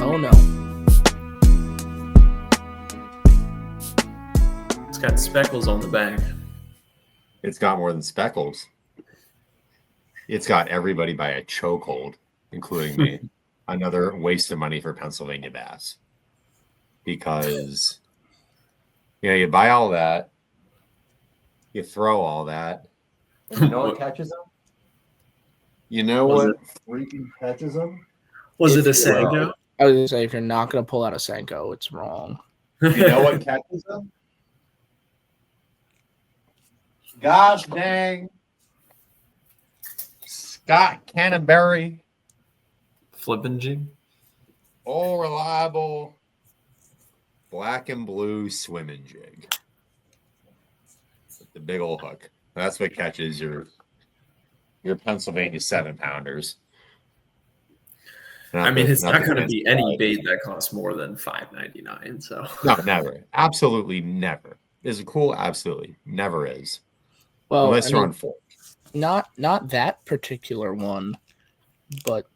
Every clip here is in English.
Oh no. It's got speckles on the back. It's got more than speckles. It's got everybody by a chokehold, including me. Another waste of money for Pennsylvania bass. Because, you buy all that, you throw all that, and you know what catches them? You know what freaking catches them? Was it a Sango? I was going to say, if you're not going to pull out a Senko, it's wrong. You know what catches them? Gosh dang. Scott Canterbury. Flippin' jig. All reliable black and blue swimming jig. With the big old hook. That's what catches your Pennsylvania 7-pounders. I mean, it's not going to be any bait that costs more than $5.99. So no, never. Absolutely never. Is it cool? Absolutely. Never is. Well, unless you're on fork. Not that particular one, but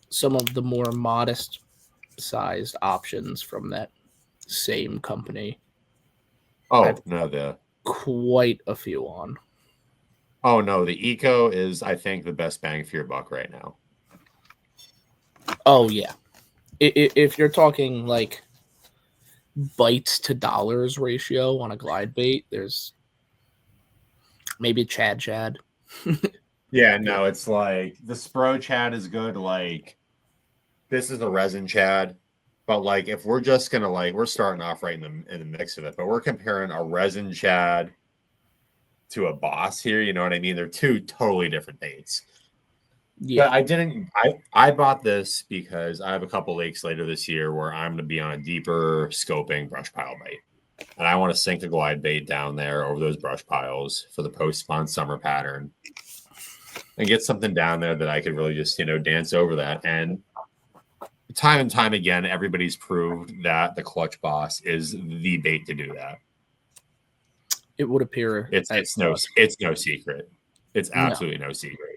some of the more modest sized options from that same company. Oh, no, quite a few on. Oh no, the Eco is, I think, the best bang for your buck right now. Oh yeah. If you're talking like bites to dollars ratio on a glide bait, there's maybe Chad. Yeah, no, it's like the Spro Chad is good. Like this is a resin Chad, but like if we're just gonna we're starting off right in the mix of it, but we're comparing a resin Chad to a Boss here. You know what I mean? They're two totally different baits. Yeah, but I bought this because I have a couple lakes later this year where I'm going to be on a deeper scoping brush pile bait. And I want to sink a glide bait down there over those brush piles for the post-spawn summer pattern and get something down there that I could really just, dance over that. And time and time again, everybody's proved that the Clutch Boss is the bait to do that. It would appear it's no secret. It's absolutely no secret.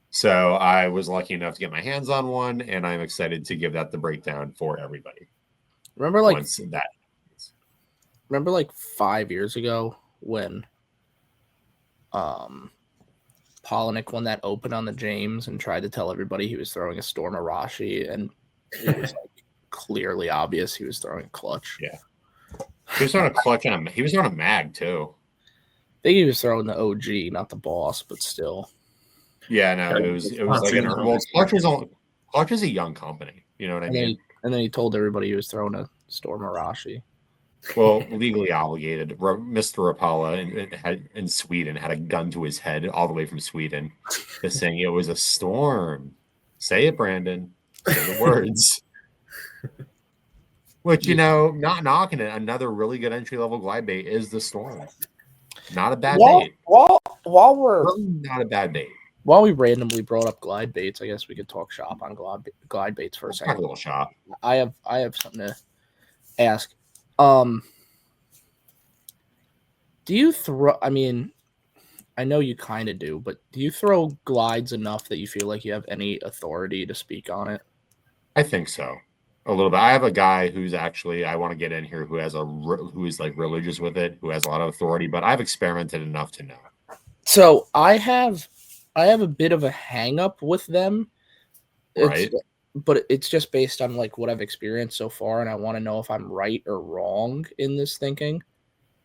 So I was lucky enough to get my hands on one, and I'm excited to give that the breakdown for everybody. Remember, like 5 years ago when Polinick won that open on the James and tried to tell everybody he was throwing a Storm Arashi, and it was clearly obvious he was throwing a clutch. Yeah, he was throwing a clutch, and he was throwing a mag too. I think he was throwing the OG, not the Boss, but still. Yeah, no, it was like Clutch is a young company. You know what I mean? And then he told everybody he was throwing a Storm Arashi. Well, legally obligated. Mr. Rapala in Sweden had a gun to his head all the way from Sweden, just saying it was a storm. Say it, Brandon. Say the words. Which, not knocking it. Another really good entry-level glide bait is the Storm. Not a bad bait. While we're really not a bad bait. While we randomly brought up glide baits, I guess we could talk shop on glide baits for a second. A little shop. I have something to ask. Do you throw? I mean, I know you kind of do, but do you throw glides enough that you feel like you have any authority to speak on it? I think so. A little bit. I have a guy who's actually I want to get in here who is like religious with it, who has a lot of authority, but I've experimented enough to know. So I have a bit of a hang up with them. Right. But it's just based on like what I've experienced so far, and I want to know if I'm right or wrong in this thinking.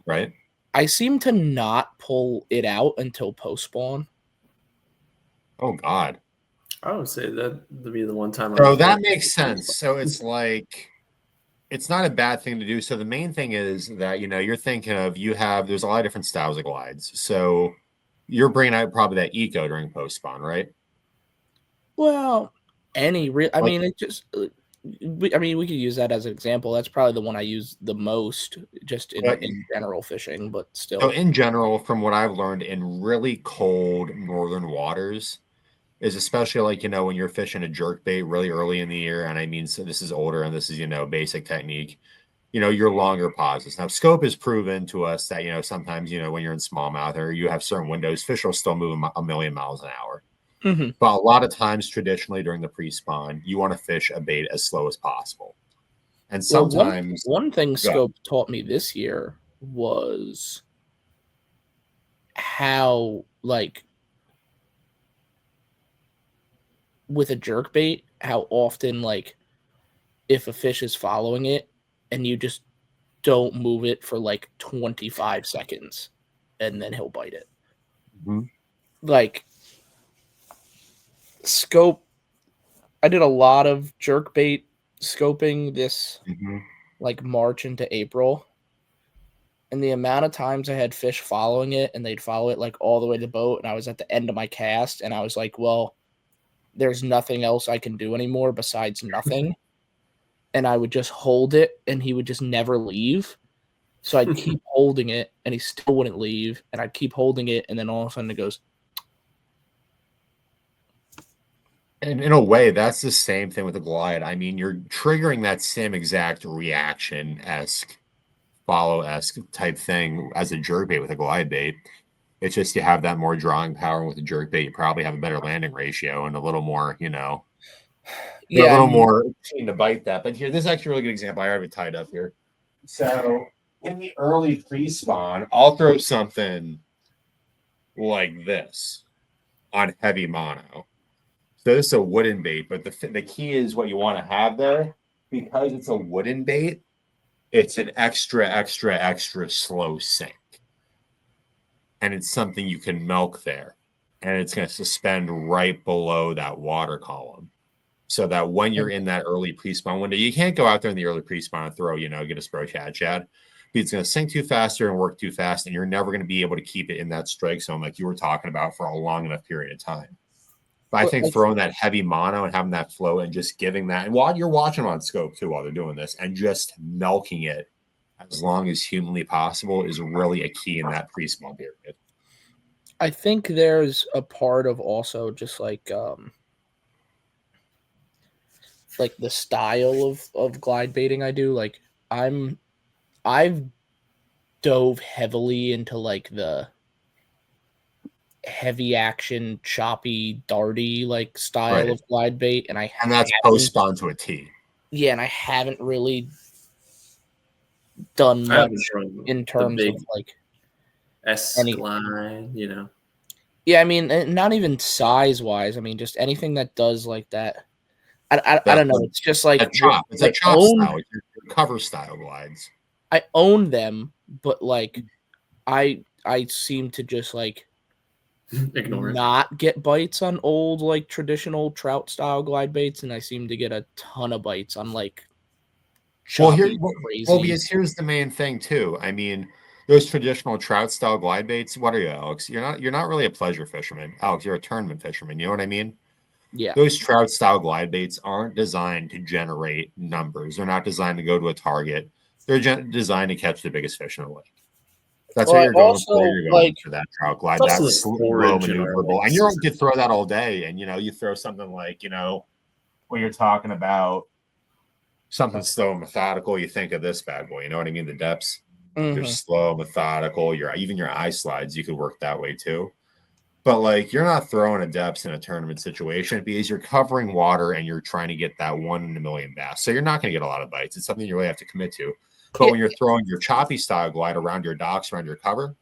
Right. I seem to not pull it out until post spawn. Oh God. I would say that would be the one time. So that makes sense. So it's like it's not a bad thing to do. So the main thing is that you're thinking of there's a lot of different styles of glides. So you're bringing out probably that Eco during post spawn, right? Well, we could use that as an example. That's probably the one I use the most, just in general fishing, but still. So in general, from what I've learned in really cold northern waters, is especially like when you're fishing a jerk bait really early in the year, and I mean, so this is older and this is basic technique. your longer pauses. Now, scope has proven to us that, sometimes, when you're in smallmouth or you have certain windows, fish will still move a million miles an hour. Mm-hmm. But a lot of times, traditionally during the pre-spawn, you want to fish a bait as slow as possible. And sometimes one thing Scope taught me this year was how, like, with a jerk bait, how often, like, if a fish is following it and you just don't move it for like 25 seconds and then he'll bite it. Mm-hmm. Like, Scope, I did a lot of jerk bait scoping this like March into April. And the amount of times I had fish following it and they'd follow it like all the way to the boat, and I was at the end of my cast and I was like, well, there's nothing else I can do anymore besides nothing. And I would just hold it and he would just never leave. So I'd keep holding it and he still wouldn't leave. And I'd keep holding it, and then all of a sudden it goes. And in a way, that's the same thing with the glide. I mean, you're triggering that same exact reaction-esque, follow-esque type thing as a jerkbait with a glide bait. It's just you have that more drawing power with a jerkbait. You probably have a better landing ratio and a little more, a little more keen to bite that. But here, this is actually a really good example. I already tied up here. So in the early pre-spawn, I'll throw something like this on heavy mono. So this is a wooden bait, but the key is what you want to have there. Because it's a wooden bait, it's an extra slow sink. And it's something you can milk there. And it's going to suspend right below that water column. So that when you're in that early pre-spawn window, you can't go out there in the early pre-spawn and throw, get a spro chad. It's going to sink too faster and work too fast, and you're never going to be able to keep it in that strike zone like you were talking about for a long enough period of time. But I think throwing that heavy mono and having that flow and just giving that, and while you're watching on scope too while they're doing this, and just milking it as long as humanly possible is really a key in that pre-spawn period. I think there's a part of also just like the style of glide baiting I do. Like I've dove heavily into like the heavy action, choppy, darty like style of glide bait, and that's post spawn to a T. Yeah, and I haven't really done much in terms of like S-line, Yeah, I mean, not even size wise. I mean, just anything that does like that. I don't know. It's just like chop. It's a chop style. It's your cover style glides. I own them, but like I seem to just like ignore not get bites on old like traditional trout style glide baits, and I seem to get a ton of bites on like choppy, crazy. Because here's the main thing too. I mean, those traditional trout style glide baits. What are you, Alex? You're not really a pleasure fisherman, Alex. You're a tournament fisherman. You know what I mean? Yeah. Those trout style glide baits aren't designed to generate numbers. They're not designed to go to a target. They're designed to catch the biggest fish in the lake. That's what you're going for. You're going for that trout glide. That's slow maneuverable. And you don't get to throw that all day. And, you throw something like, when you're talking about something slow and methodical, you think of this bad boy. You know what I mean? The depths. You're slow, methodical. Even your eye slides, you could work that way too. But like you're not throwing a depths in a tournament situation because you're covering water and you're trying to get that 1 in a million bass. So you're not going to get a lot of bites. It's something you really have to commit to. But when you're throwing your choppy style glide around your docks, around your cover,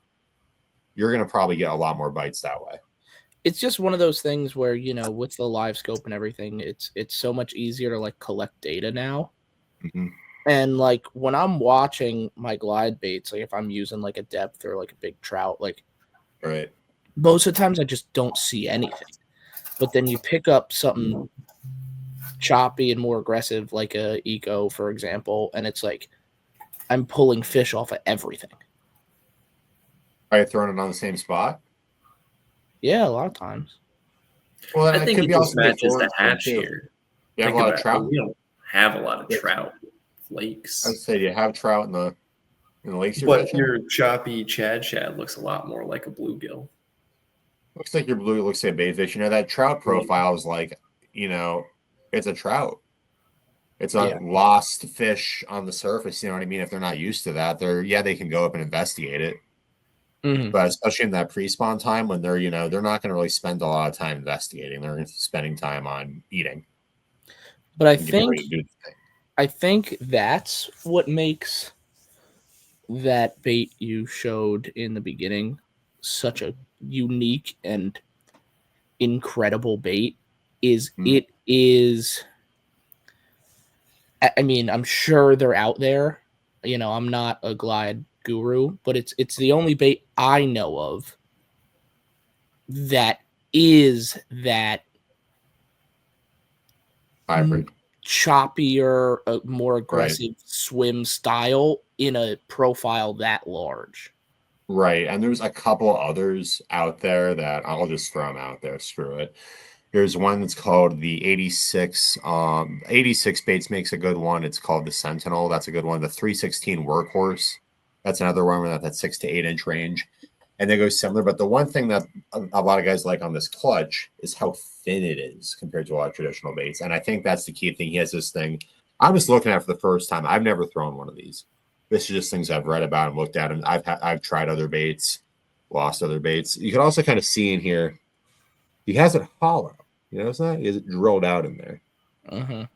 you're going to probably get a lot more bites that way. It's just one of those things where, with the live scope and everything, it's so much easier to like collect data now. And like when I'm watching my glide baits, like if I'm using like a depth or like a big trout, like most of the times I just don't see anything. But then you pick up something choppy and more aggressive, like a eco, for example, and it's like I'm pulling fish off of everything. Are you throwing it on the same spot? Yeah, a lot of times. Well, I think it just matches the hatch here. You have a lot of trout? We don't have a lot of trout lakes. I'd say you have trout in the lakes. But your choppy shad looks a lot more like a bluegill. Looks like your blue looks like a bait fish. That trout profile is like, it's a trout. It's a lost fish on the surface. You know what I mean? If they're not used to that, they can go up and investigate it. Mm-hmm. But especially in that pre-spawn time when they're not going to really spend a lot of time investigating. They're spending time on eating. But I think that's what makes that bait you showed in the beginning such a unique and incredible bait. It is. I mean, I'm sure they're out there. I'm not a glide guru, but it's the only bait I know of that is that hybrid, choppier, more aggressive swim style in a profile that large. Right. And there's a couple others out there that I'll just throw them out there. Screw it. There's one that's called the 86. 86 Baits makes a good one. It's called the Sentinel. That's a good one. The 316 Workhorse. That's another one with that 6 to 8 inch range. And they go similar. But the one thing that a lot of guys like on this clutch is how thin it is compared to a lot of traditional baits. And I think that's the key thing. He has this thing. I was looking at it for the first time. I've never thrown one of these. This is just things I've read about and looked at. And I've tried other baits, lost other baits. You can also kind of see in here, he has it hollow. You notice that? Is it drilled out in there? Uh-huh.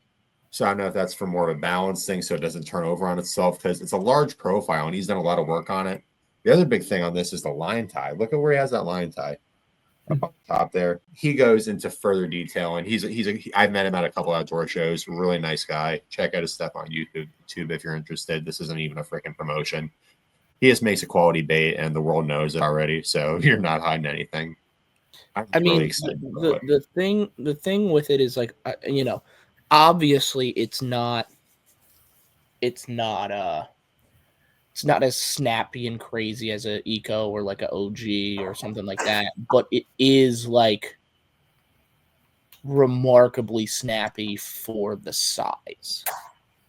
So I don't know if that's for more of a balance thing so it doesn't turn over on itself because it's a large profile and he's done a lot of work on it. The other big thing on this is the line tie. Look at where he has that line tie up on top there. He goes into further detail and I've met him at a couple outdoor shows. Really nice guy. Check out his stuff on YouTube if you're interested. This isn't even a freaking promotion. He just makes a quality bait and the world knows it already. So you're not hiding anything. I mean, the thing with it is like, obviously it's not as snappy and crazy as a Eco or like a OG or something like that, but it is like remarkably snappy for the size.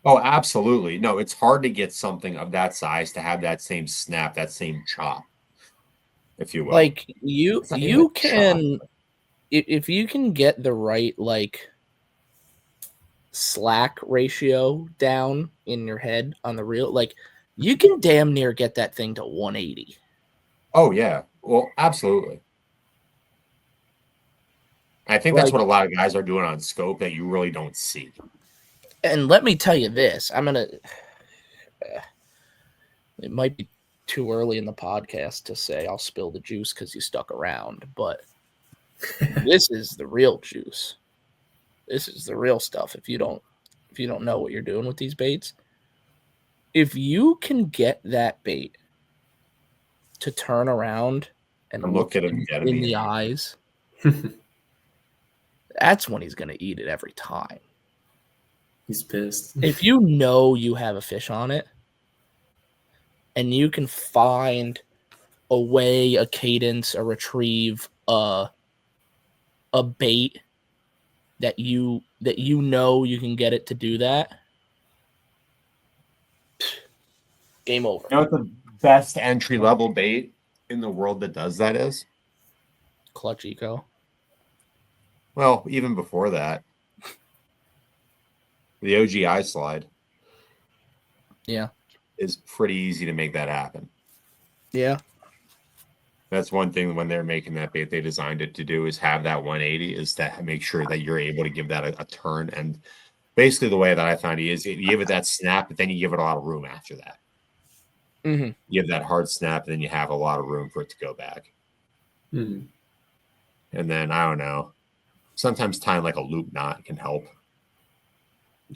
Oh, absolutely. No, it's hard to get something of that size to have that same snap, that same chop, if you will. Like you can, if you can get the right like slack ratio down in your head on the reel, like you can damn near get that thing to 180. Oh yeah, well, absolutely. I think that's what a lot of guys are doing on scope that you really don't see. And let me tell you this, it might be too early in the podcast to say I'll spill the juice because you stuck around, but this is the real juice. This is the real stuff. If you don't know what you're doing with these baits, if you can get that bait to turn around and look at him in the eyes, that's when he's going to eat it every time. He's pissed. If you know you have a fish on it and you can find a way, a cadence, a retrieve, a bait that you know you can get it to do that, game over. You know what the best entry level bait in the world that does that is? Clutch Eco. Well, even before that, the OGI slide. Yeah. Is pretty easy to make that happen. Yeah. That's one thing when they're making that bait, they designed it to do is have that 180 is to make sure that you're able to give that a turn. And basically the way that I find it is you give it that snap, but then you give it a lot of room after that. Mm-hmm. You give that hard snap, and then you have a lot of room for it to go back. Mm-hmm. And then, I don't know, sometimes tying like a loop knot can help.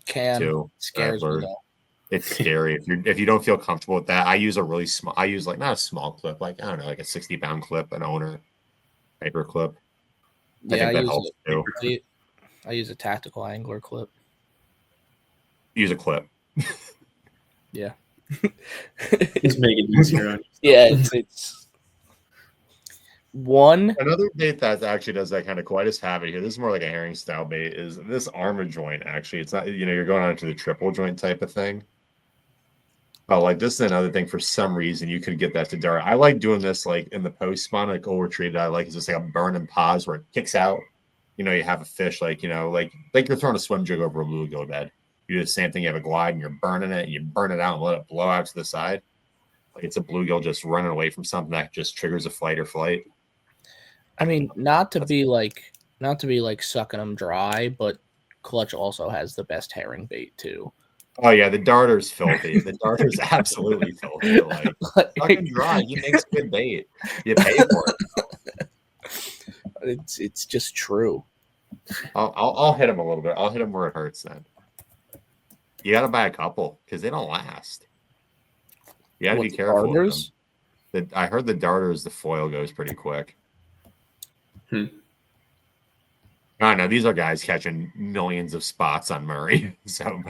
Too. Scares me though. It's scary if you don't feel comfortable with that. I use like not a small clip, like I don't know, like a 60-pound clip, an owner paper clip. Yeah, I think that helps too. I use a tactical angler clip. Use a clip. Yeah. Just make it easier. Yeah, it's one. Another bait that actually does that kind of cool. I just have it here. This is more like a herring style bait. Is this armor joint? Actually, it's not. You're going on to the triple joint type of thing. Oh, like this is another thing. For some reason, you could get that to dart. I like doing this like in the post spawn, like overtreated. I like it's just like a burn and pause where it kicks out. You have a fish like like you're throwing a swim jig over a bluegill bed. You do the same thing. You have a glide and you're burning it, and you burn it out and let it blow out to the side. Like it's a bluegill just running away from something that just triggers a fight or flight. I mean, not to be like sucking them dry, but Clutch also has the best herring bait too. Oh yeah, the darter's filthy. The darter's absolutely filthy. Like fucking dry. He makes good bait. You pay for it. It's just true. I'll hit him a little bit. I'll hit him where it hurts. Then you got to buy a couple because they don't last. You got to be careful with them. I heard the darters, the foil goes pretty quick. I don't know. These are guys catching millions of spots on Murray. So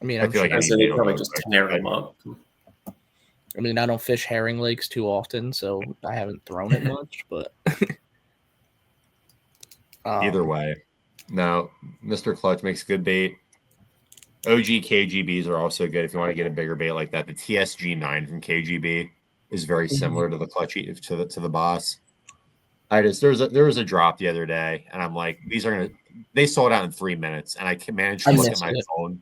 I mean, I feel like they probably just tear them up. I mean, I don't fish herring lakes too often, so I haven't thrown it much. But either way, no, Mr. Clutch makes good bait. OG KGBs are also good if you want to get a bigger bait like that. The TSG9 from KGB is very similar to the Clutch to the Boss. There was a drop the other day, and I'm like, they sold out in 3 minutes, and I managed to look at my phone.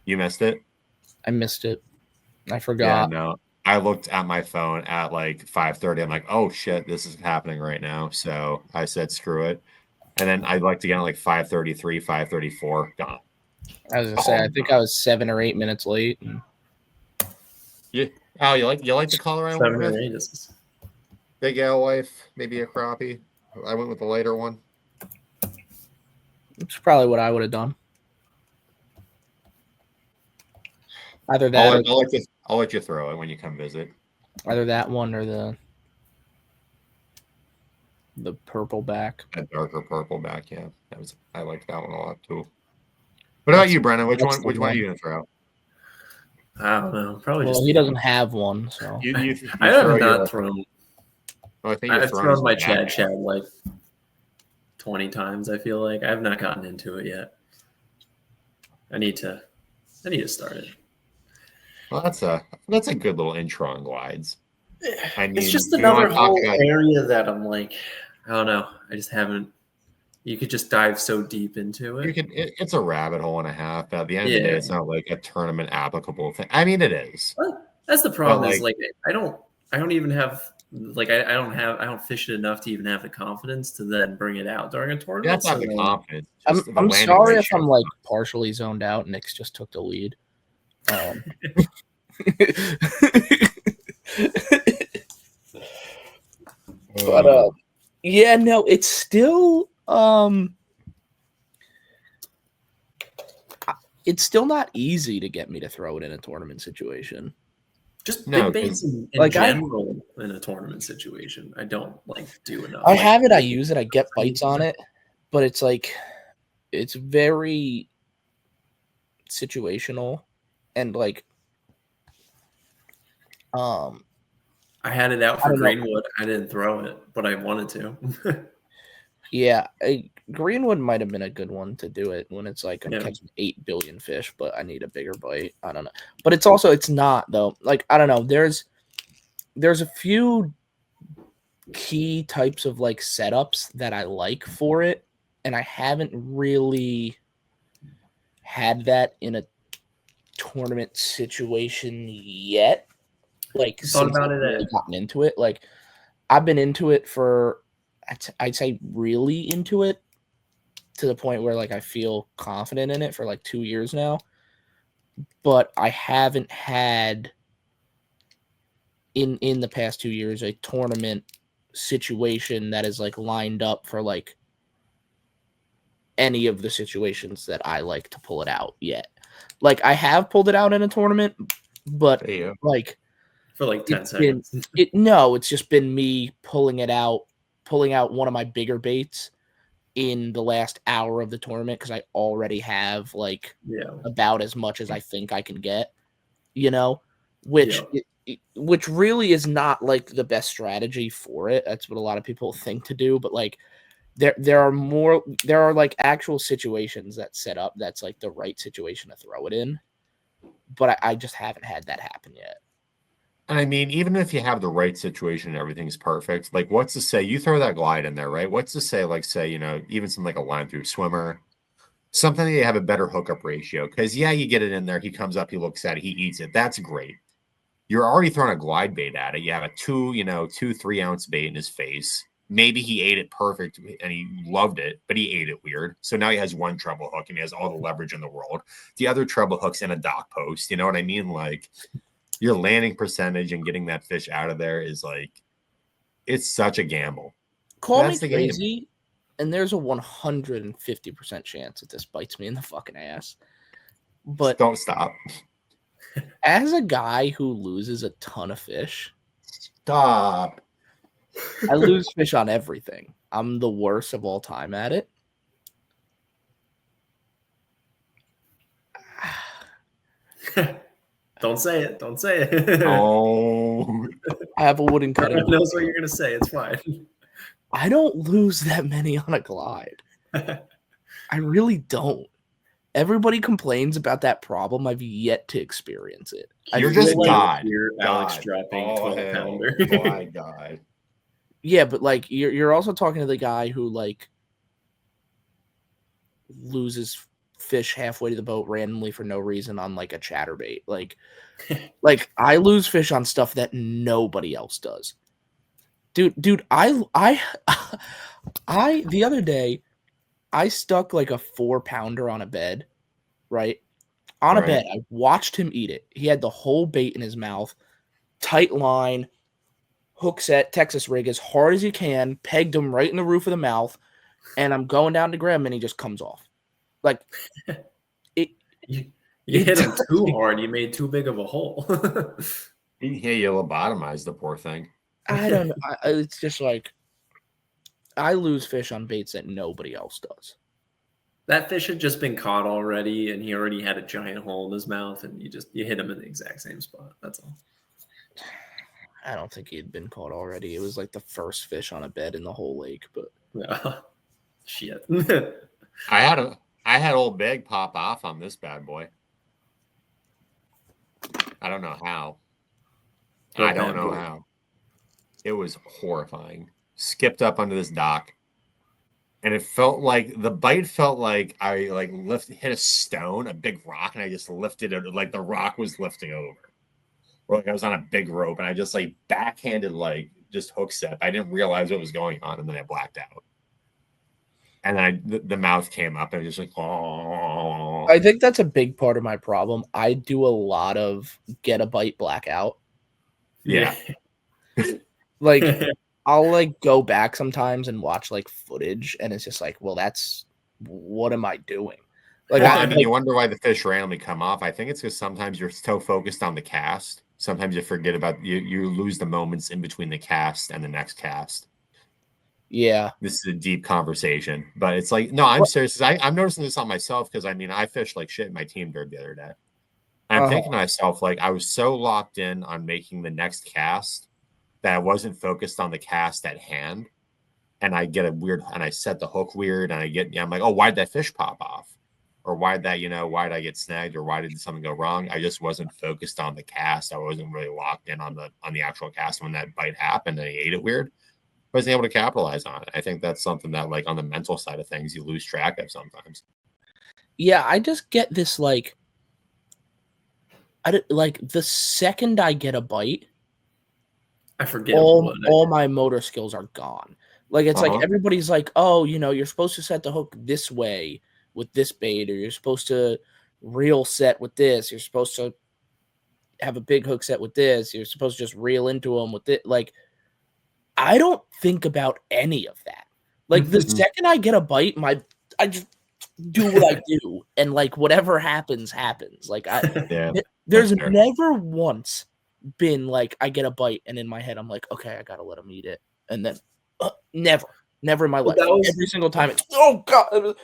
You missed it? I missed it. I forgot. Yeah, no. I looked at my phone at like 5:30. I'm like, oh shit, this is happening right now. So I said, screw it. And then I looked again at like 5:33, 5:34, gone. I was gonna say, I think I was 7 or 8 minutes late. Yeah. Oh, you like the color I went with? Big alewife, maybe a crappie. I went with the lighter one. It's probably what I would have done. Either that. I'll let you throw it when you come visit. Either that one or the purple back. That darker purple back, yeah. I liked that one a lot too. What about you, Brennan? Which one are you gonna throw? I don't know. Probably well, just he doesn't have one, so I have not thrown. I think I've thrown my Chad like 20 times. I feel like I've not gotten into it yet. I need to start it. Well, that's a good little intro on glides. I mean, it's just another whole area that I'm like, I don't know. I just haven't. You could just dive so deep into it. It's a rabbit hole and a half. But at the end of the day, it's not like a tournament applicable thing. I mean, it is. Well, that's the problem. Is like I don't even have like I don't fish it enough to even have the confidence to then bring it out during a tournament. You have to have the confidence. I'm sorry if I'm like partially zoned out. Nick's just took the lead. But yeah, no, it's still it's still not easy to get me to throw it in a tournament situation. Just big baits in general in a tournament situation. I don't do enough. I have it, I use it, I get bites on it, but it's like it's very situational and I had it out for Greenwood. I didn't throw it, but I wanted to. Yeah, Greenwood might have been a good one to do it when it's like I'm catching 8 billion fish, but I need a bigger bite. I don't know. But it's not though. Like, I don't know. There's a few key types of setups that I like for it, and I haven't really had that in a tournament situation yet. Thought about it. Gotten into it. I've been into it for, I'd say really into it to the point where I feel confident in it for 2 years now. But I haven't had in the past 2 years a tournament situation that is lined up for any of the situations that I like to pull it out yet. I have pulled it out in a tournament, but for 10 seconds. It's just been me pulling out one of my bigger baits in the last hour of the tournament because I already have about as much as I think I can get, which really is not the best strategy for it. That's what a lot of people think to do, but there are actual situations that set up that's the right situation to throw it in, but I just haven't had that happen yet. I mean, even if you have the right situation and everything's perfect, what's to say you throw that glide in there, right? What's to say, say, even something like a line through swimmer something that you have a better hookup ratio. Because yeah, you get it in there, he comes up, he looks at it, he eats it. That's great. You're already throwing a glide bait at it. You have a 2-3 ounce bait in his face. Maybe he ate it perfect and he loved it, but he ate it weird. So now he has one treble hook and he has all the leverage in the world. The other treble hook's in a dock post. You know what I mean? Like, your landing percentage and getting that fish out of there is like, it's such a gamble. Call me crazy, and there's a 150% chance that this bites me in the fucking ass. But don't stop. As a guy who loses a ton of fish, stop. I lose fish on everything. I'm the worst of all time at it. Don't say it. Don't say it. Oh. I have a wooden cutting. Everyone knows what you're going to say. It's fine. I don't lose that many on a glide. I really don't. Everybody complains about that problem. I've yet to experience it. You're just God. You're Alex dropping 12-pounder. Oh my God. Yeah, but like you're also talking to the guy who like loses fish halfway to the boat randomly for no reason on like a chatterbait. Like I lose fish on stuff that nobody else does. Dude, I the other day I stuck like a 4-pounder on a bed, right? On a bed. I watched him eat it. He had the whole bait in his mouth, tight line, hook set, Texas rig as hard as you can, pegged him right in the roof of the mouth, and I'm going down to grab him and he just comes off. Like you hit him too hard. You made too big of a hole. Yeah, you lobotomized the poor thing. I don't know. It's just like I lose fish on baits that nobody else does. That fish had just been caught already, and he already had a giant hole in his mouth, and you hit him in the exact same spot. That's all. I don't think he had been caught already. It was like the first fish on a bed in the whole lake, but shit. I had old Big pop off on this bad boy. I don't know how. I don't know how. It was horrifying. Skipped up under this dock, and it felt like the bite felt like I hit a stone, a big rock, and I just lifted it like the rock was lifting over. Or like I was on a big rope and I just like backhanded just hook set. I didn't realize what was going on, and then I blacked out. And then the mouth came up and I was just like, oh. I think that's a big part of my problem. I do a lot of get a bite blackout. Yeah. Like I'll like go back sometimes and watch like footage, and it's just like, well, that's what am I doing? Like, well, I mean, you wonder why the fish randomly come off. I think it's because sometimes you're so focused on the cast. Sometimes you forget about you lose the moments in between the cast and the next cast. Yeah. This is a deep conversation, but it's like, no, I'm serious. I'm noticing this on myself because I mean, I fished like shit in my team dirt the other day. And I'm thinking to myself, like, I was so locked in on making the next cast that I wasn't focused on the cast at hand. And I get and I set the hook weird, and I'm like, oh, why'd that fish pop off? Or why'd I get snagged? Or why did something go wrong? I just wasn't focused on the cast. I wasn't really locked in on the actual cast. When that bite happened and he ate it weird, I wasn't able to capitalize on it. I think that's something that, like, on the mental side of things, you lose track of sometimes. Yeah, I just get this like the second I get a bite, I forget all my motor skills are gone. Like it's like everybody's like, oh, you're supposed to set the hook this way with this bait, or you're supposed to reel set with this. You're supposed to have a big hook set with this. You're supposed to just reel into them with it. Like, I don't think about any of that. Like the second I get a bite, I just do what I do, and like whatever happens, happens. Like there's never once been like I get a bite and in my head I'm like, okay, I gotta let him eat it, and then never in my life. Every single time, oh god.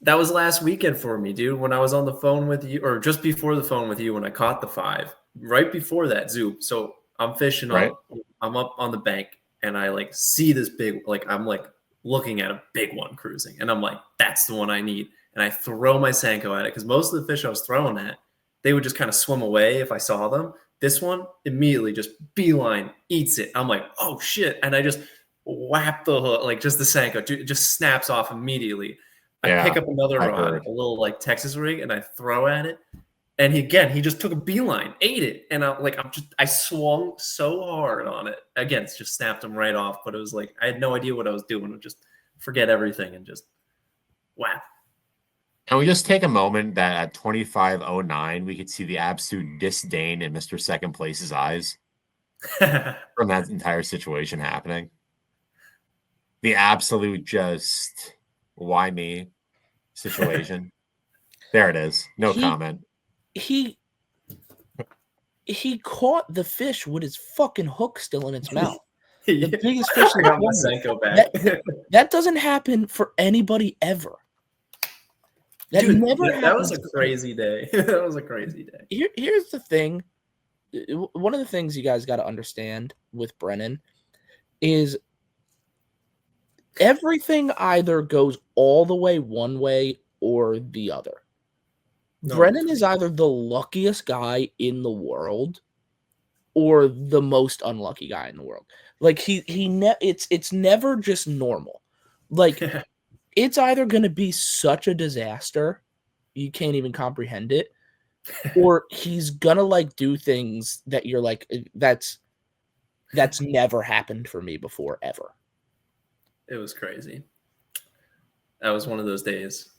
That was last weekend for me, dude. When I was on the phone with you, or just before the phone with you, when I caught the 5, right before that, Zub. So I'm fishing up. I'm up on the bank, and I like see this big, like I'm like looking at a big one cruising, and I'm like, that's the one I need. And I throw my Senko at it because most of the fish I was throwing at, they would just kind of swim away if I saw them. This one immediately just beeline eats it. I'm like, oh shit, and I just whap the hook, like just the Senko, just snaps off immediately. I pick up another rod, a little like Texas rig, and I throw at it. And he just took a beeline, ate it, and I swung so hard on it. Again, it's just snapped him right off. But it was like I had no idea what I was doing. I just forget everything and just whap. Can we just take a moment that at 25:09 we could see the absolute disdain in Mr. Second Place's eyes from that entire situation happening? The absolute just why me situation. There it is. No comment. He caught the fish with his fucking hook still in its mouth. The biggest fish in the world. That doesn't happen for anybody ever. Dude, that was a crazy day. That was a crazy day. Here's the thing. One of the things you guys got to understand with Brennan is everything either goes all the way one way or the other. No. Brennan is either the luckiest guy in the world or the most unlucky guy in the world. Like it's never just normal. Like it's either going to be such a disaster you can't even comprehend it, or he's going to like do things that you're like that's never happened for me before ever. It was crazy. That was one of those days.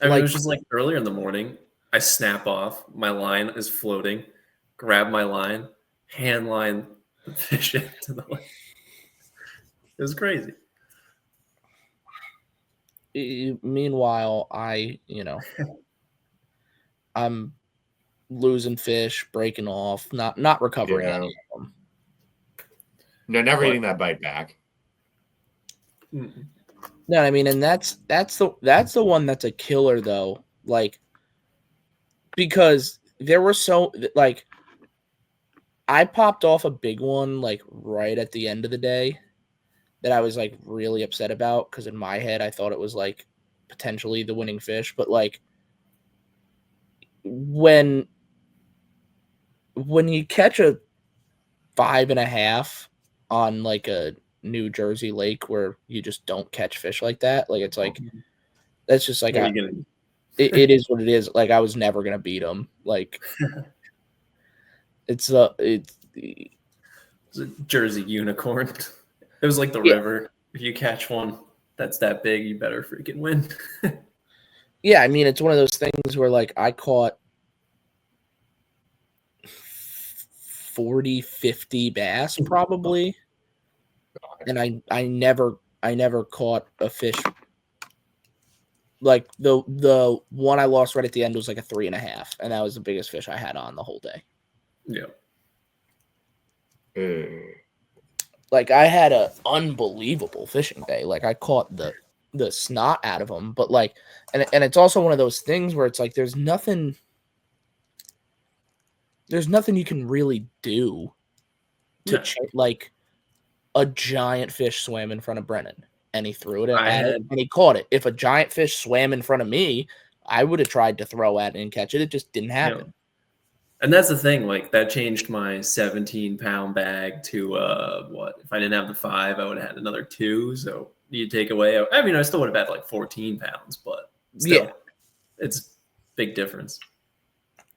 I mean, it was just like earlier in the morning, I snap off, my line is floating, grab my line, hand line the fish into the line. It was crazy. Meanwhile, I'm losing fish, breaking off, not recovering any of them. No, never eating that bite back. Mm-mm. No, I mean, and that's the one that's a killer though. Like, because there were I popped off a big one like right at the end of the day that I was like really upset about because in my head I thought it was like potentially the winning fish, but like when you catch a 5.5 on like a New Jersey lake where you just don't catch fish like that. Like, it's like, that's just like, it is what it is. Like, I was never going to beat him. Like, it's a Jersey unicorn. It was like the river. If you catch one that's that big, you better freaking win. Yeah. I mean, it's one of those things where like I caught 40, 50 bass probably. And I never caught a fish. Like the one I lost right at the end was like a 3.5, and that was the biggest fish I had on the whole day. Yeah. Like I had an unbelievable fishing day. Like I caught the snot out of them, but like, and it's also one of those things where it's like there's nothing you can really do to like. A giant fish swam in front of Brennan, and he threw it and he caught it. If a giant fish swam in front of me, I would have tried to throw at it and catch it. It just didn't happen. Yeah. And that's the thing. Like that changed my 17-pound bag to what? If I didn't have the 5, I would have had another 2. So you take away. I mean, I still would have had like 14 pounds, but still, it's a big difference.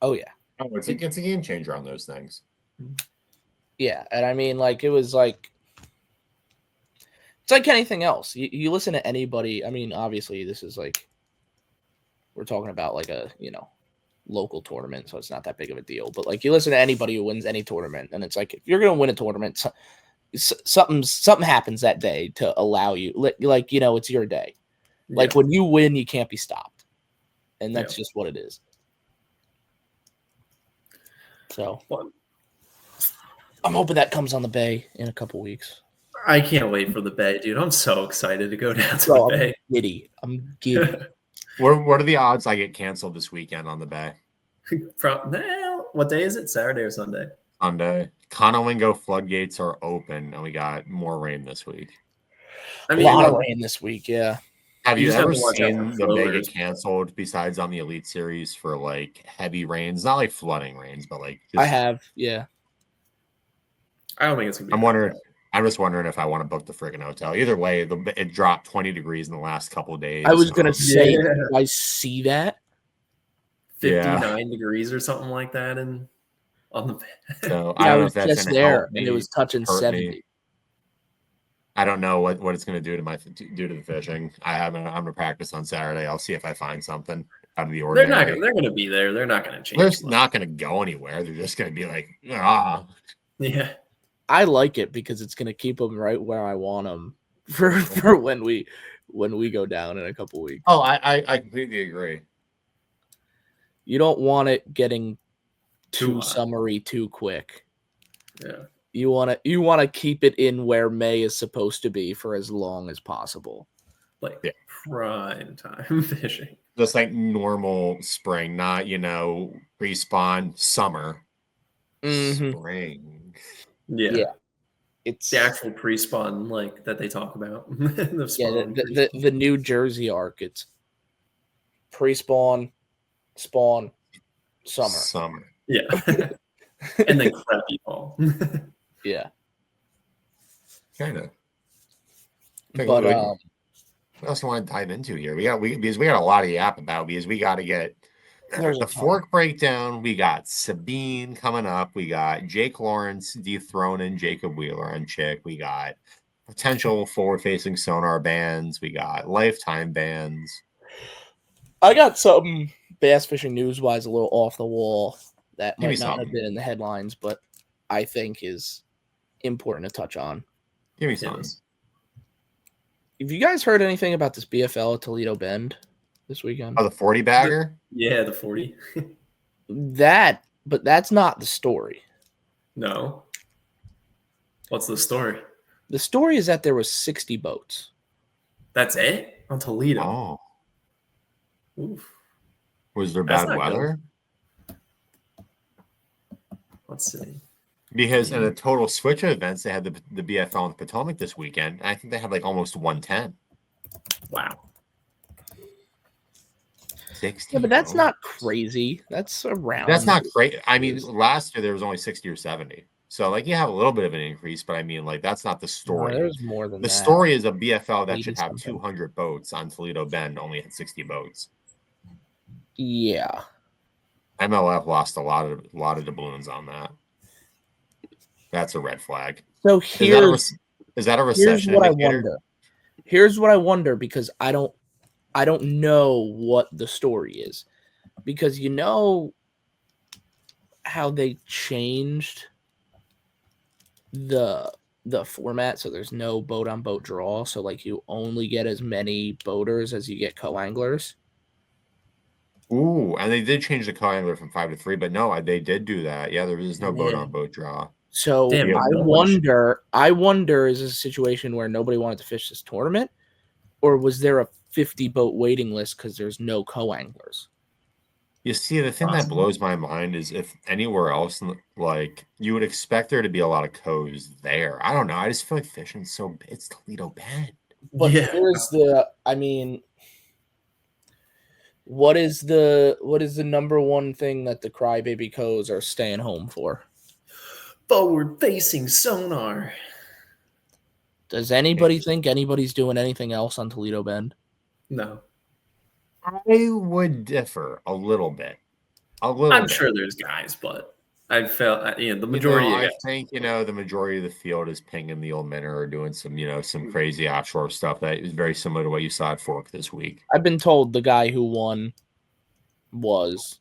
Oh yeah. Oh, it's a game changer on those things. Yeah, and I mean, like it was like. It's like anything else. You listen to anybody. I mean, obviously, this is like we're talking about like a local tournament, so it's not that big of a deal. But like you listen to anybody who wins any tournament, and it's like if you're gonna win a tournament, something happens that day to allow you. Like it's your day. Like when you win, you can't be stopped, and that's just what it is. So I'm hoping that comes on the bay in a couple weeks. I can't wait for the bay, dude. I'm so excited to go down to the bay. I'm giddy. What are the odds I get canceled this weekend on the bay? What day is it? Saturday or Sunday? Sunday. Conowingo floodgates are open, and we got more rain this week. I mean, a lot of rain this week, yeah. Have you ever seen the bay get canceled besides on the Elite Series for like heavy rains? Not like flooding rains, but like I have, yeah. I don't think it's gonna be. I'm wondering. I'm just wondering if I want to book the freaking hotel. Either way, it dropped 20 degrees in the last couple of days. I was gonna say, Yeah. did I see that? 59 degrees or something like that on the bed. So Yeah, I I don't know was if that's just going to there, help and it me, was touching hurt 70. me. I don't know what it's going to do to the fishing. I'm going to practice on Saturday. I'll see if I find something out of the ordinary. They're going to be there. They're not going to change. They're not going to go anywhere. They're just going to be like, ah. Yeah. I like it because it's going to keep them right where I want them for when we go down in a couple weeks. Oh, I completely agree. You don't want it getting Too too summery too quick. Yeah. You want to keep it in where May is supposed to be for as long as possible. Like prime time fishing. Just like normal spring, not, pre-spawn summer. Spring. Yeah. It's the actual pre-spawn like that they talk about. the New Jersey arc. It's pre-spawn, spawn, summer. Yeah. And then crappy fall. Yeah. Kind of. But what else do you want to dive into here? Because we got a lot of yap about, because we got to get the fork breakdown. We got Sabine coming up. We got Jake Lawrence dethroning Jacob Wheeler on Chick. We got potential forward-facing sonar bans. We got lifetime bans. I got some bass fishing news-wise a little off the wall that might not have been in the headlines, but I think is important to touch on. Give me some. Have you guys heard anything about this BFL at Toledo Bend this weekend? Oh, the 40 bagger? Yeah, the 40. But that's not the story. No. What's the story? The story is that there was 60 boats. That's it? On Toledo. Oh. Oof. Was there bad weather? Good. Let's see. Because in a total switch of events, they had the BFL in Potomac this weekend. I think they had like almost 110. Wow. 60. Yeah, but that's not crazy. That's around. That's not great. I mean, last year there was only 60 or 70. So, like, you have a little bit of an increase, but I mean, like, that's not the story. No, there's more than that. The story is a BFL that should have 200 boats on Toledo Bend only had 60 boats. Yeah. MLF lost a lot of doubloons on that. That's a red flag. So is that a recession? Here's what I wonder. Here's what I wonder, because I don't know what the story is, because you know how they changed the format, so there's no boat on boat draw, so like you only get as many boaters as you get co-anglers. Ooh, and they did change the co-angler from 5 to 3, but no, they did do that. Yeah, there is no boat on boat draw. So I wonder, is this a situation where nobody wanted to fish this tournament, or was there a 50 boat waiting list because there's no co-anglers? You see, the thing that blows my mind is if anywhere else, like, you would expect there to be a lot of co's there. I don't know. I just feel like fishing's it's Toledo Bend. But here's what is the number one thing that the crybaby co's are staying home for? Forward-facing sonar. Does anybody think anybody's doing anything else on Toledo Bend? No. I would differ a little bit. I'm sure there's guys, but I felt the majority. I think the majority of the field is pinging the old minnow or doing some crazy offshore stuff that is very similar to what you saw at Fork this week. I've been told the guy who won was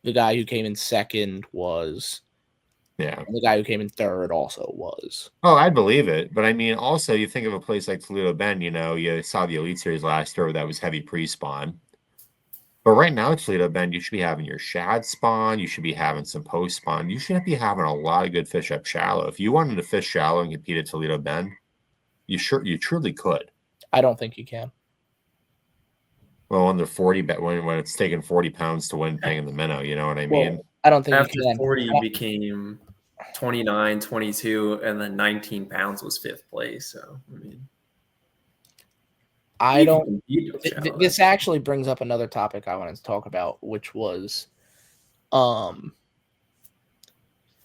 the guy who came in second was. Yeah. And the guy who came in third also was. Oh, I believe it. But I mean, also, you think of a place like Toledo Bend, you saw the Elite Series last year that was heavy pre-spawn. But right now, Toledo Bend, you should be having your shad spawn. You should be having some post-spawn. You should be having a lot of good fish up shallow. If you wanted to fish shallow and compete at Toledo Bend, you truly could. I don't think you can. Well, when it's taking 40 pounds to win paying the minnow, you know what I mean? Well, I don't think after you can. 40 became 29, 22, and then 19 pounds was fifth place. So, I mean, I don't. This actually brings up another topic I wanted to talk about, which was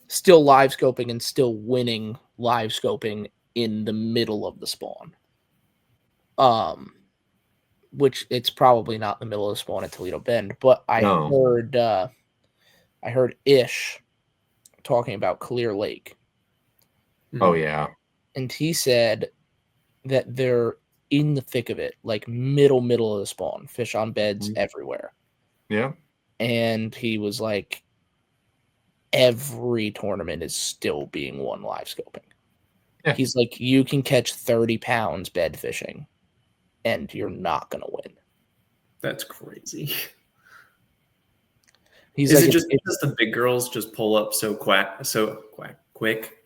still live scoping and still winning live scoping in the middle of the spawn. Which it's probably not in the middle of the spawn at Toledo Bend, but I heard Ish talking about Clear Lake. Oh yeah. And he said that they're in the thick of it, like middle of the spawn, fish on beds everywhere. Yeah. And he was like, every tournament is still being won live scoping. Yeah. He's like, you can catch 30 pounds bed fishing and you're not going to win. That's crazy. He's is like, it just because the big girls just pull up so quick,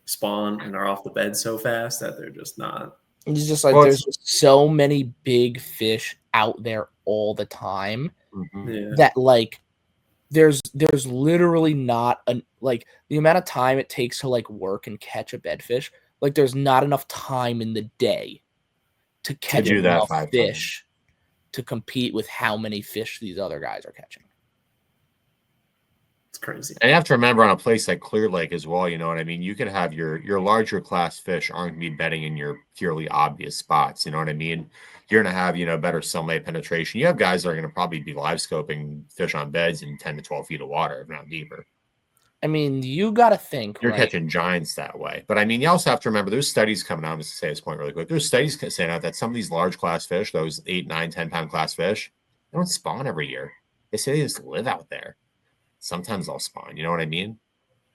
spawn, and are off the bed so fast that they're just not? He's just like, there's just so many big fish out there all the time that like there's literally not like the amount of time it takes to like work and catch a bedfish. Like there's not enough time in the day to catch enough fish to compete with how many fish these other guys are catching. It's crazy. And you have to remember on a place like Clear Lake as well, you know what I mean? You could have your larger class fish aren't going to be bedding in your purely obvious spots, you know what I mean? You're going to have, better sunlight penetration. You have guys that are going to probably be live scoping fish on beds in 10 to 12 feet of water, if not deeper. I mean, you got to think. You're catching giants that way. But I mean, you also have to remember there's studies coming out, just to say this point really quick. There's studies saying out that some of these large class fish, those 8, 9, 10 pound class fish, they don't spawn every year. They say they just live out there. Sometimes they'll spawn. You know what I mean?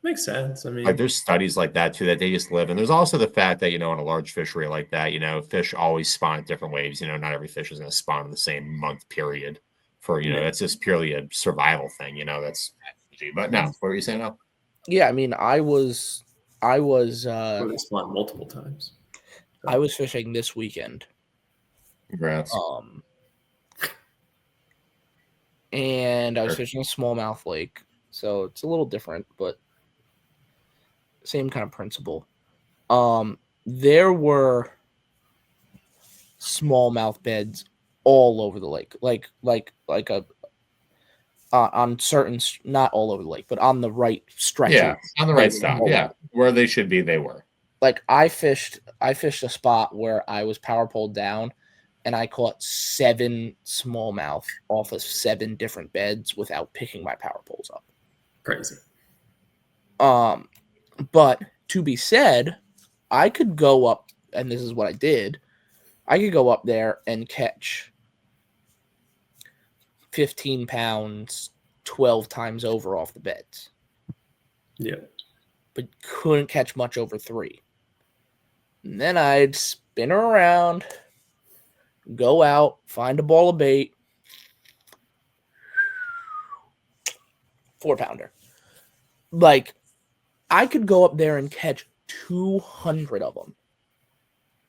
Makes sense. I mean, like there's studies like that too, that they just live. And there's also the fact that, in a large fishery like that, fish always spawn at different waves. Not every fish is going to spawn in the same month period for, that's just purely a survival thing, that's, but no, what were you saying now? Yeah. I mean, I was spawned multiple times. So. I was fishing this weekend. Congrats. And I was fishing a smallmouth lake, so it's a little different, but same kind of principle. There were smallmouth beds all over the lake, like on certain, not all over the lake, but on the right stretch. Yeah, on the right stop. Yeah, where they should be, they were. Like I fished a spot where I was power poled down. And I caught 7 smallmouth off of 7 different beds without picking my power poles up. Crazy. But to be said, I could go up, and this is what I did. I could go up there and catch 15 pounds 12 times over off the beds. Yeah. But couldn't catch much over 3. And then I'd spin her around, go out, find a ball of bait, 4-pounder. Like, I could go up there and catch 200 of them.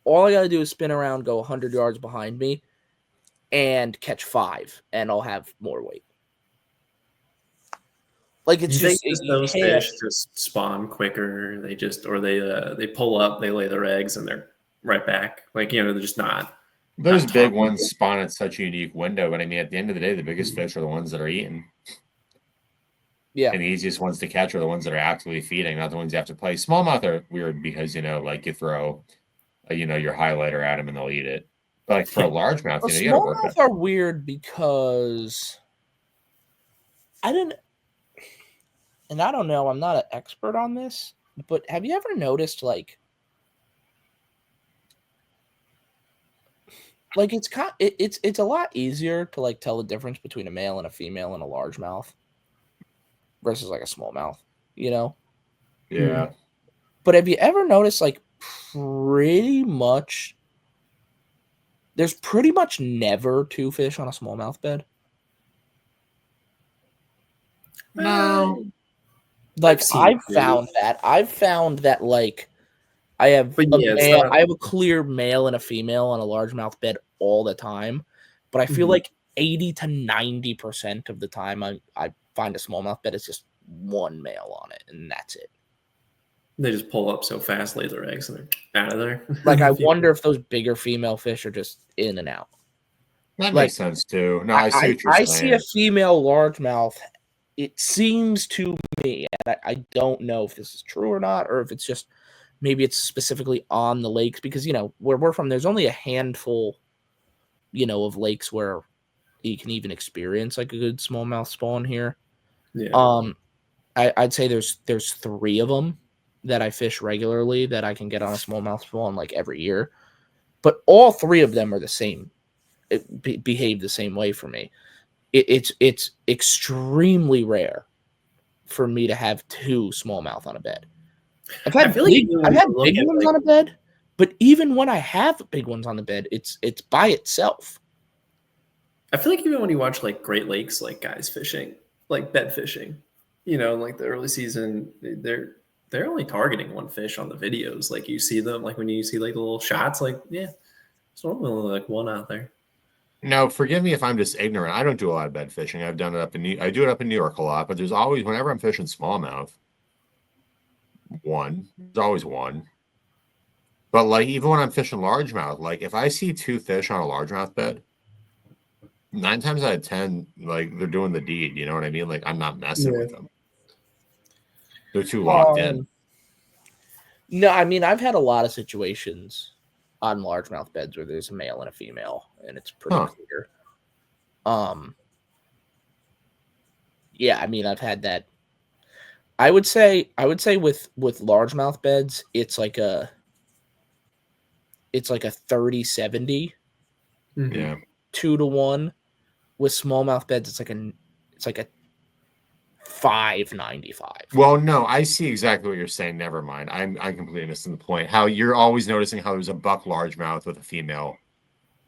All I got to do is spin around, go 100 yards behind me, and catch 5, and I'll have more weight. Like, it's just those fish just spawn quicker. They just, or they pull up, they lay their eggs, and they're right back. Like, they're just not. Those big ones spawn at such a unique window, but I mean, at the end of the day, the biggest fish are the ones that are eating. Yeah. And the easiest ones to catch are the ones that are actively feeding, not the ones you have to play. Smallmouth are weird because, like you throw, your highlighter at them and they'll eat it. But like for a largemouth, you got to work smallmouth are weird because I don't know, I'm not an expert on this, but have you ever noticed like it's a lot easier to like tell the difference between a male and a female and a largemouth versus like a smallmouth, Yeah. But have you ever noticed like there's pretty much never 2 fish on a smallmouth bed? No. Like I've found that like I have a clear male and a female on a largemouth bed all the time, but I feel like 80 to 90% of the time I find a smallmouth bed is just 1 male on it, and that's it. They just pull up so fast, lay their eggs, and they're out of there. Like I wonder if those bigger female fish are just in and out. That makes sense too. No, I see what you're saying. I see a female largemouth. It seems to me, and I don't know if this is true or not, or if it's just maybe it's specifically on the lakes because, where we're from, there's only a handful, of lakes where you can even experience like a good smallmouth spawn here. Yeah. I'd say there's 3 of them that I fish regularly that I can get on a smallmouth spawn like every year, but all 3 of them are the same. Behave the same way for me. It's extremely rare for me to have 2 smallmouth on a bed. I've had big ones on a bed, but even when I have big ones on the bed, it's by itself. I feel like even when you watch like Great Lakes, like guys fishing, like bed fishing, like the early season, they're only targeting one fish on the videos. Like you see them, like when you see like the little shots, like it's normally only like one out there. No, forgive me if I'm just ignorant. I don't do a lot of bed fishing. I've done it I do it up in New York a lot, but there's always, whenever I'm fishing smallmouth, there's always one. But like even when I'm fishing largemouth, like if I see 2 fish on a largemouth bed, 9 times out of 10, like they're doing the deed. You know what I mean? Like I'm not messing with them. They're too locked in. No, I mean I've had a lot of situations on largemouth beds where there's a male and a female, and it's pretty clear. Yeah, I mean I've had that. I would say with largemouth beds, it's like a 30-70. Yeah. 2-1. With smallmouth beds, it's like a 5-95. Well, no, I see exactly what you're saying. Never mind. I'm completely missing the point. How you're always noticing how there's a buck largemouth with a female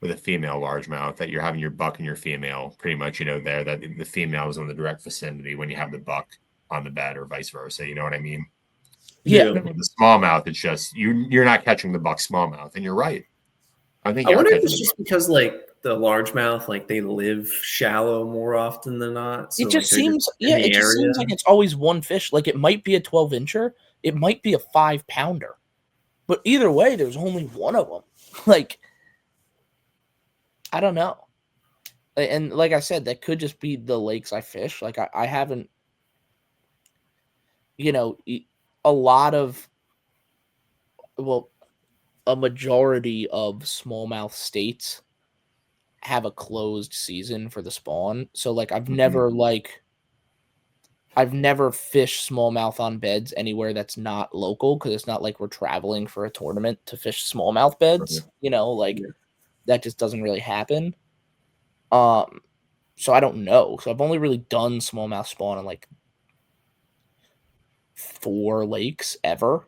largemouth, that you're having your buck and your female pretty much, there, that the female is in the direct vicinity when you have the buck on the bed or vice versa. You know what I mean? Yeah. With the smallmouth, it's just you're not catching the buck smallmouth, and you're right. I wonder if it's just because like the largemouth, like they live shallow more often than not. So it just seems like it's always one fish. Like it might be a 12-incher, it might be a 5-pounder, but either way, there's only one of them. Like I don't know. And like I said, that could just be the lakes I fish. Like I haven't, a lot of, a majority of smallmouth states have a closed season for the spawn. So like I've never fished smallmouth on beds anywhere that's not local, because it's not like we're traveling for a tournament to fish smallmouth beds. That just doesn't really happen. So I don't know. So I've only really done smallmouth spawn on like 4 lakes ever,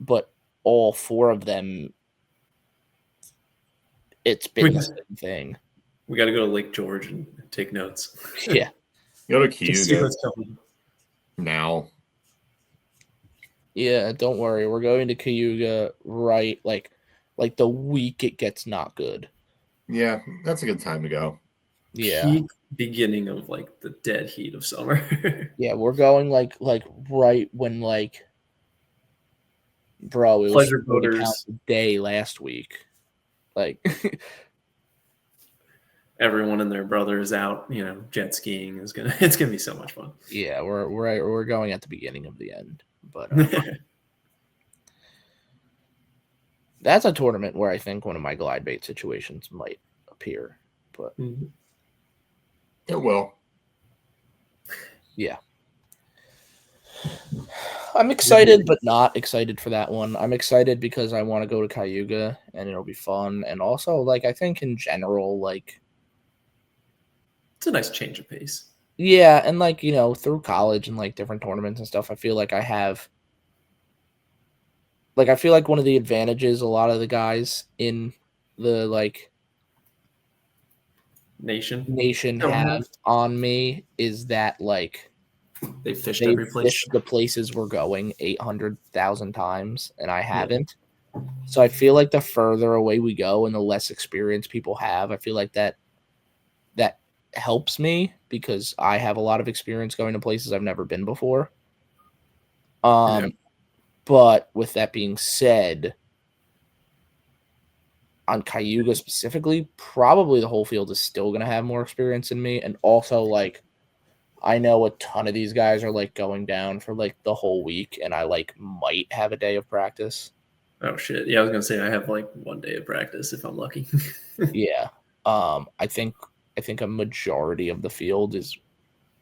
but all 4 of them, it's been the same thing. We got to go to Lake George and take notes. Yeah. Go to Cayuga now. Yeah, don't worry. We're going to Cayuga right like the week it gets not good. Yeah, that's a good time to go. Yeah. Peak beginning of like the dead heat of summer. Yeah, we're going like right when bro, it Pleasure was boaters day last week. Like everyone and their brother is out, jet skiing it's gonna be so much fun. Yeah, we're going at the beginning of the end, but that's a tournament where I think one of my glide bait situations might appear, but it will. Yeah. I'm excited, but not excited for that one. I'm excited because I want to go to Cayuga and it'll be fun. And also, like, I think in general, like, it's a nice change of pace. Yeah. And, like, through college and, like, different tournaments and stuff, I feel like I feel like one of the advantages a lot of the guys in the, like, nation have on me is that, like, they fished every place. Fished the places we're going 800,000 times, and I haven't. So I feel like the further away we go and the less experience people have, I feel like that helps me because I have a lot of experience going to places I've never been before. But with that being said, on Cayuga specifically, probably the whole field is still going to have more experience than me. And also, like, I know a ton of these guys are, like, going down for, like, the whole week, and I, like, might have a day of practice. Oh shit! Yeah, I was gonna say I have like 1 day of practice if I'm lucky. Yeah. I think a majority of the field is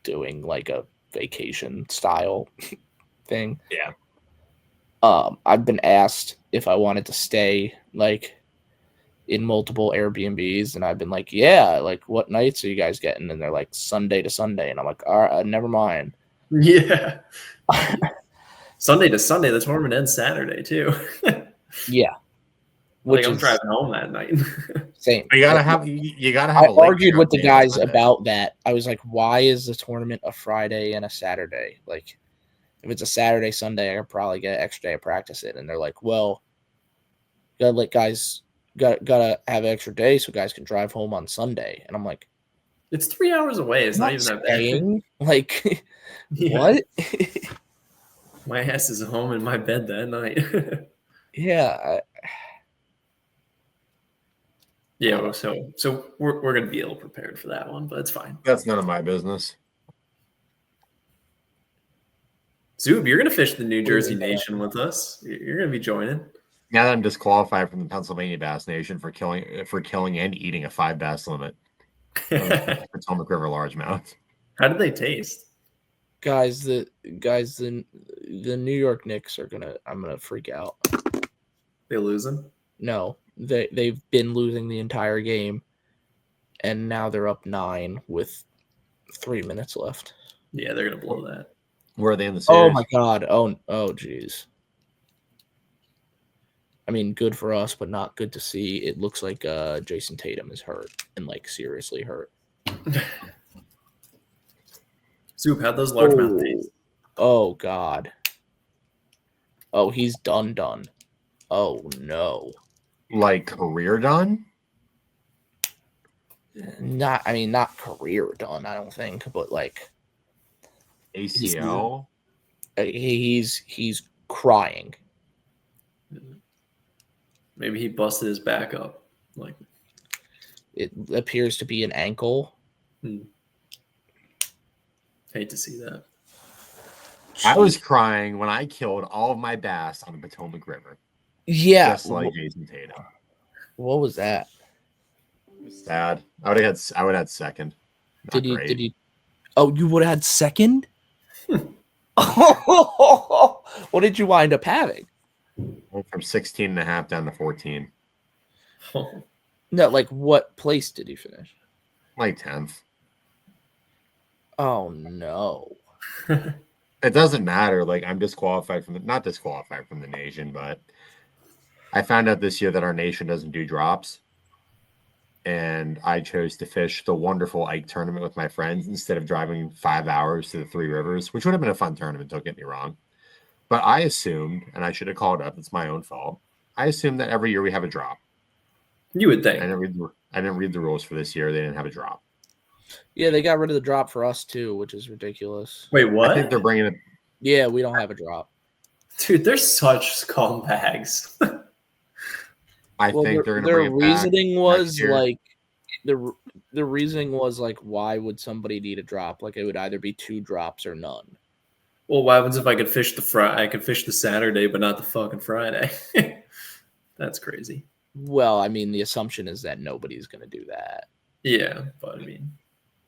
doing like a vacation style thing. Yeah. I've been asked if I wanted to stay like in multiple Airbnbs, and I've been like, yeah, like what nights are you guys getting? And they're like Sunday to Sunday, and I'm like, all right, never mind. Yeah. Sunday to Sunday, the tournament ends Saturday too. Yeah. Like I'm driving home that night. Same. You gotta have I a late argued show with the day on guys Sunday. about that. I was like, why is the tournament a Friday and a Saturday? Like, if it's a Saturday, Sunday, I could probably get an extra day of practice in. And they're like, well, gotta let guys gotta have an extra day so guys can drive home on Sunday. And I'm like, it's 3 hours away. It's not even that bad. Like, Yeah. what? My ass is home in my bed that night. Yeah. Yeah, so we're gonna be ill prepared for that one, but it's fine. That's none of my business. Zub, you're gonna fish the New Jersey Nation with us. You're gonna be joining. Now that I'm disqualified from the Pennsylvania Bass Nation for killing and eating a 5 bass limit on the Potomac River largemouth. How did they taste? Guys, the New York Knicks are I'm gonna freak out. They losing? No, they've been losing the entire game, and now they're up 9 with 3 minutes left. Yeah, they're gonna blow that. Where are they in the series? Oh my god! Oh geez. I mean, good for us, but not good to see. It looks like Jason Tatum is hurt and like seriously hurt. Soup, how'd those largemouth taste? Oh god. Oh, he's done. Oh no. Like career done? Not career done, I don't think, but like ACL. He's crying. Maybe he busted his back up. Like it appears to be an ankle. Hate to see that. I was crying when I killed all of my bass on the Potomac River. Yeah. Just like Jason Tatum. What was that? Sad. I would have had second. Did he? Oh, you would have had second? What did you wind up having? Went from 16.5 down to 14. No, like what place did he finish? Like 10th. Oh no. It doesn't matter. Like I'm disqualified from not disqualified from the nation, but I found out this year that our nation doesn't do drops. And I chose to fish the wonderful Ike tournament with my friends instead of driving 5 hours to the Three Rivers, which would have been a fun tournament, don't get me wrong. But I assumed, and I should have called up, it's my own fault. I assumed that every year we have a drop. You would think. I didn't read the rules for this year. They didn't have a drop. Yeah, they got rid of the drop for us too, which is ridiculous. Wait, what? I think they're bringing it. Yeah, we don't have a drop. Dude, they're such scumbags. I think they're going to bring it back. Their reasoning was like the reasoning was like, why would somebody need a drop? Like it would either be 2 drops or none. Well, what happens if I could fish I could fish the Saturday, but not the fucking Friday? That's crazy. Well, I mean, the assumption is that nobody's going to do that. Yeah, but I mean,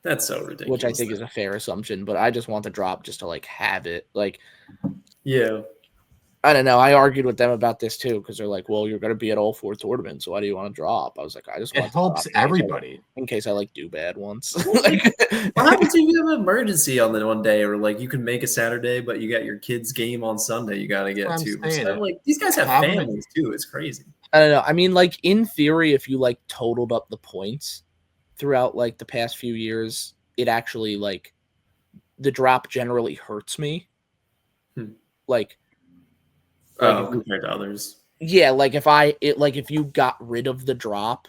that's so ridiculous. Which I think is a fair assumption, but I just want the drop just to like have it. Like, yeah. I don't know. I argued with them about this too because they're like, "Well, you're going to be at all 4 tournaments, so why do you want to drop?" I was like, "I just want it helps everybody in case I like do bad once." Like, what happens if you have an emergency on the one day, or like you can make a Saturday, but you got your kid's game on Sunday you got to get to? So, like these guys have families too. It's crazy. I don't know. I mean, like in theory, if you like totaled up the points throughout like the past few years, it actually like the drop generally hurts me. Like. Compared to others. Yeah, like if you got rid of the drop,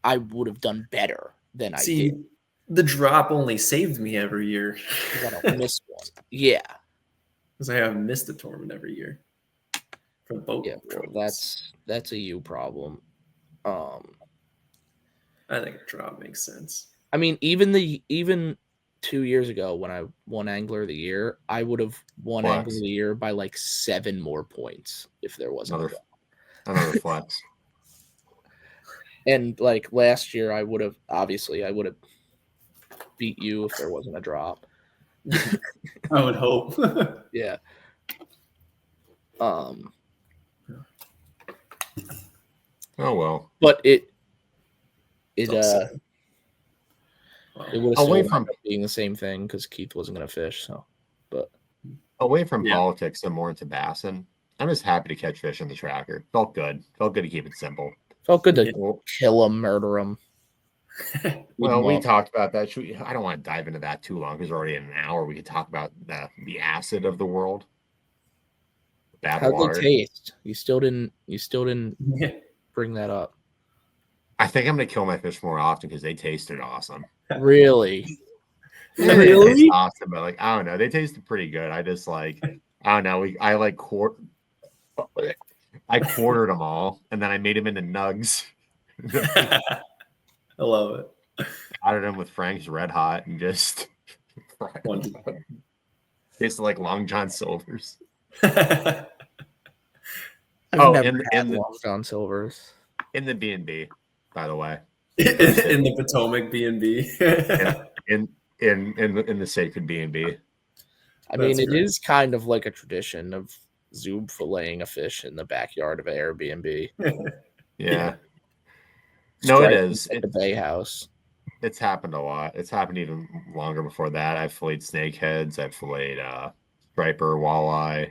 I would have done better than I did. The drop only saved me every year. I don't miss one. Yeah. Because I haven't missed a tournament every year. For both. Yeah, well, that's a you problem. I think a drop makes sense. I mean, even 2 years ago when I won Angler of the Year, I would have won Angler of the Year by like 7 more points if there wasn't a drop. Another flex. And like last year, I would have beat you if there wasn't a drop. I would hope. Yeah. Oh well. But it It's would have Away still from- ended up being the same thing because Keith wasn't going to fish. So, but Away from Yeah. politics and more into bassin, I'm just happy to catch fish in the tracker. Felt good. Felt good to keep it simple. felt good to Well, kill him, murder him. we talked about that. I don't want to dive into that too long because we're already in an hour. We could talk about the acid of the world. Bad How'd water. they taste? You still didn't Yeah. bring that up. I think I'm gonna kill my fish more often because they tasted awesome. Really? They taste Really? awesome, but like I don't know, they tasted pretty good. I just like I don't know. I quartered them all, and then I made them into nugs. I love it. Added them with Frank's Red Hot and just fried them. Tasted like Long John Silver's. I've Oh, never in had the- Long John Silver's. In the B&B, by the way. In the Potomac B&B. In the sacred B&B. I mean, That's it great. is kind of like a tradition of Zub filleting a fish in the backyard of an Airbnb. Yeah. No, it is. At the Bay House. It's happened a lot. It's happened even longer before that. I've filleted snakeheads. I've filleted striper, walleye.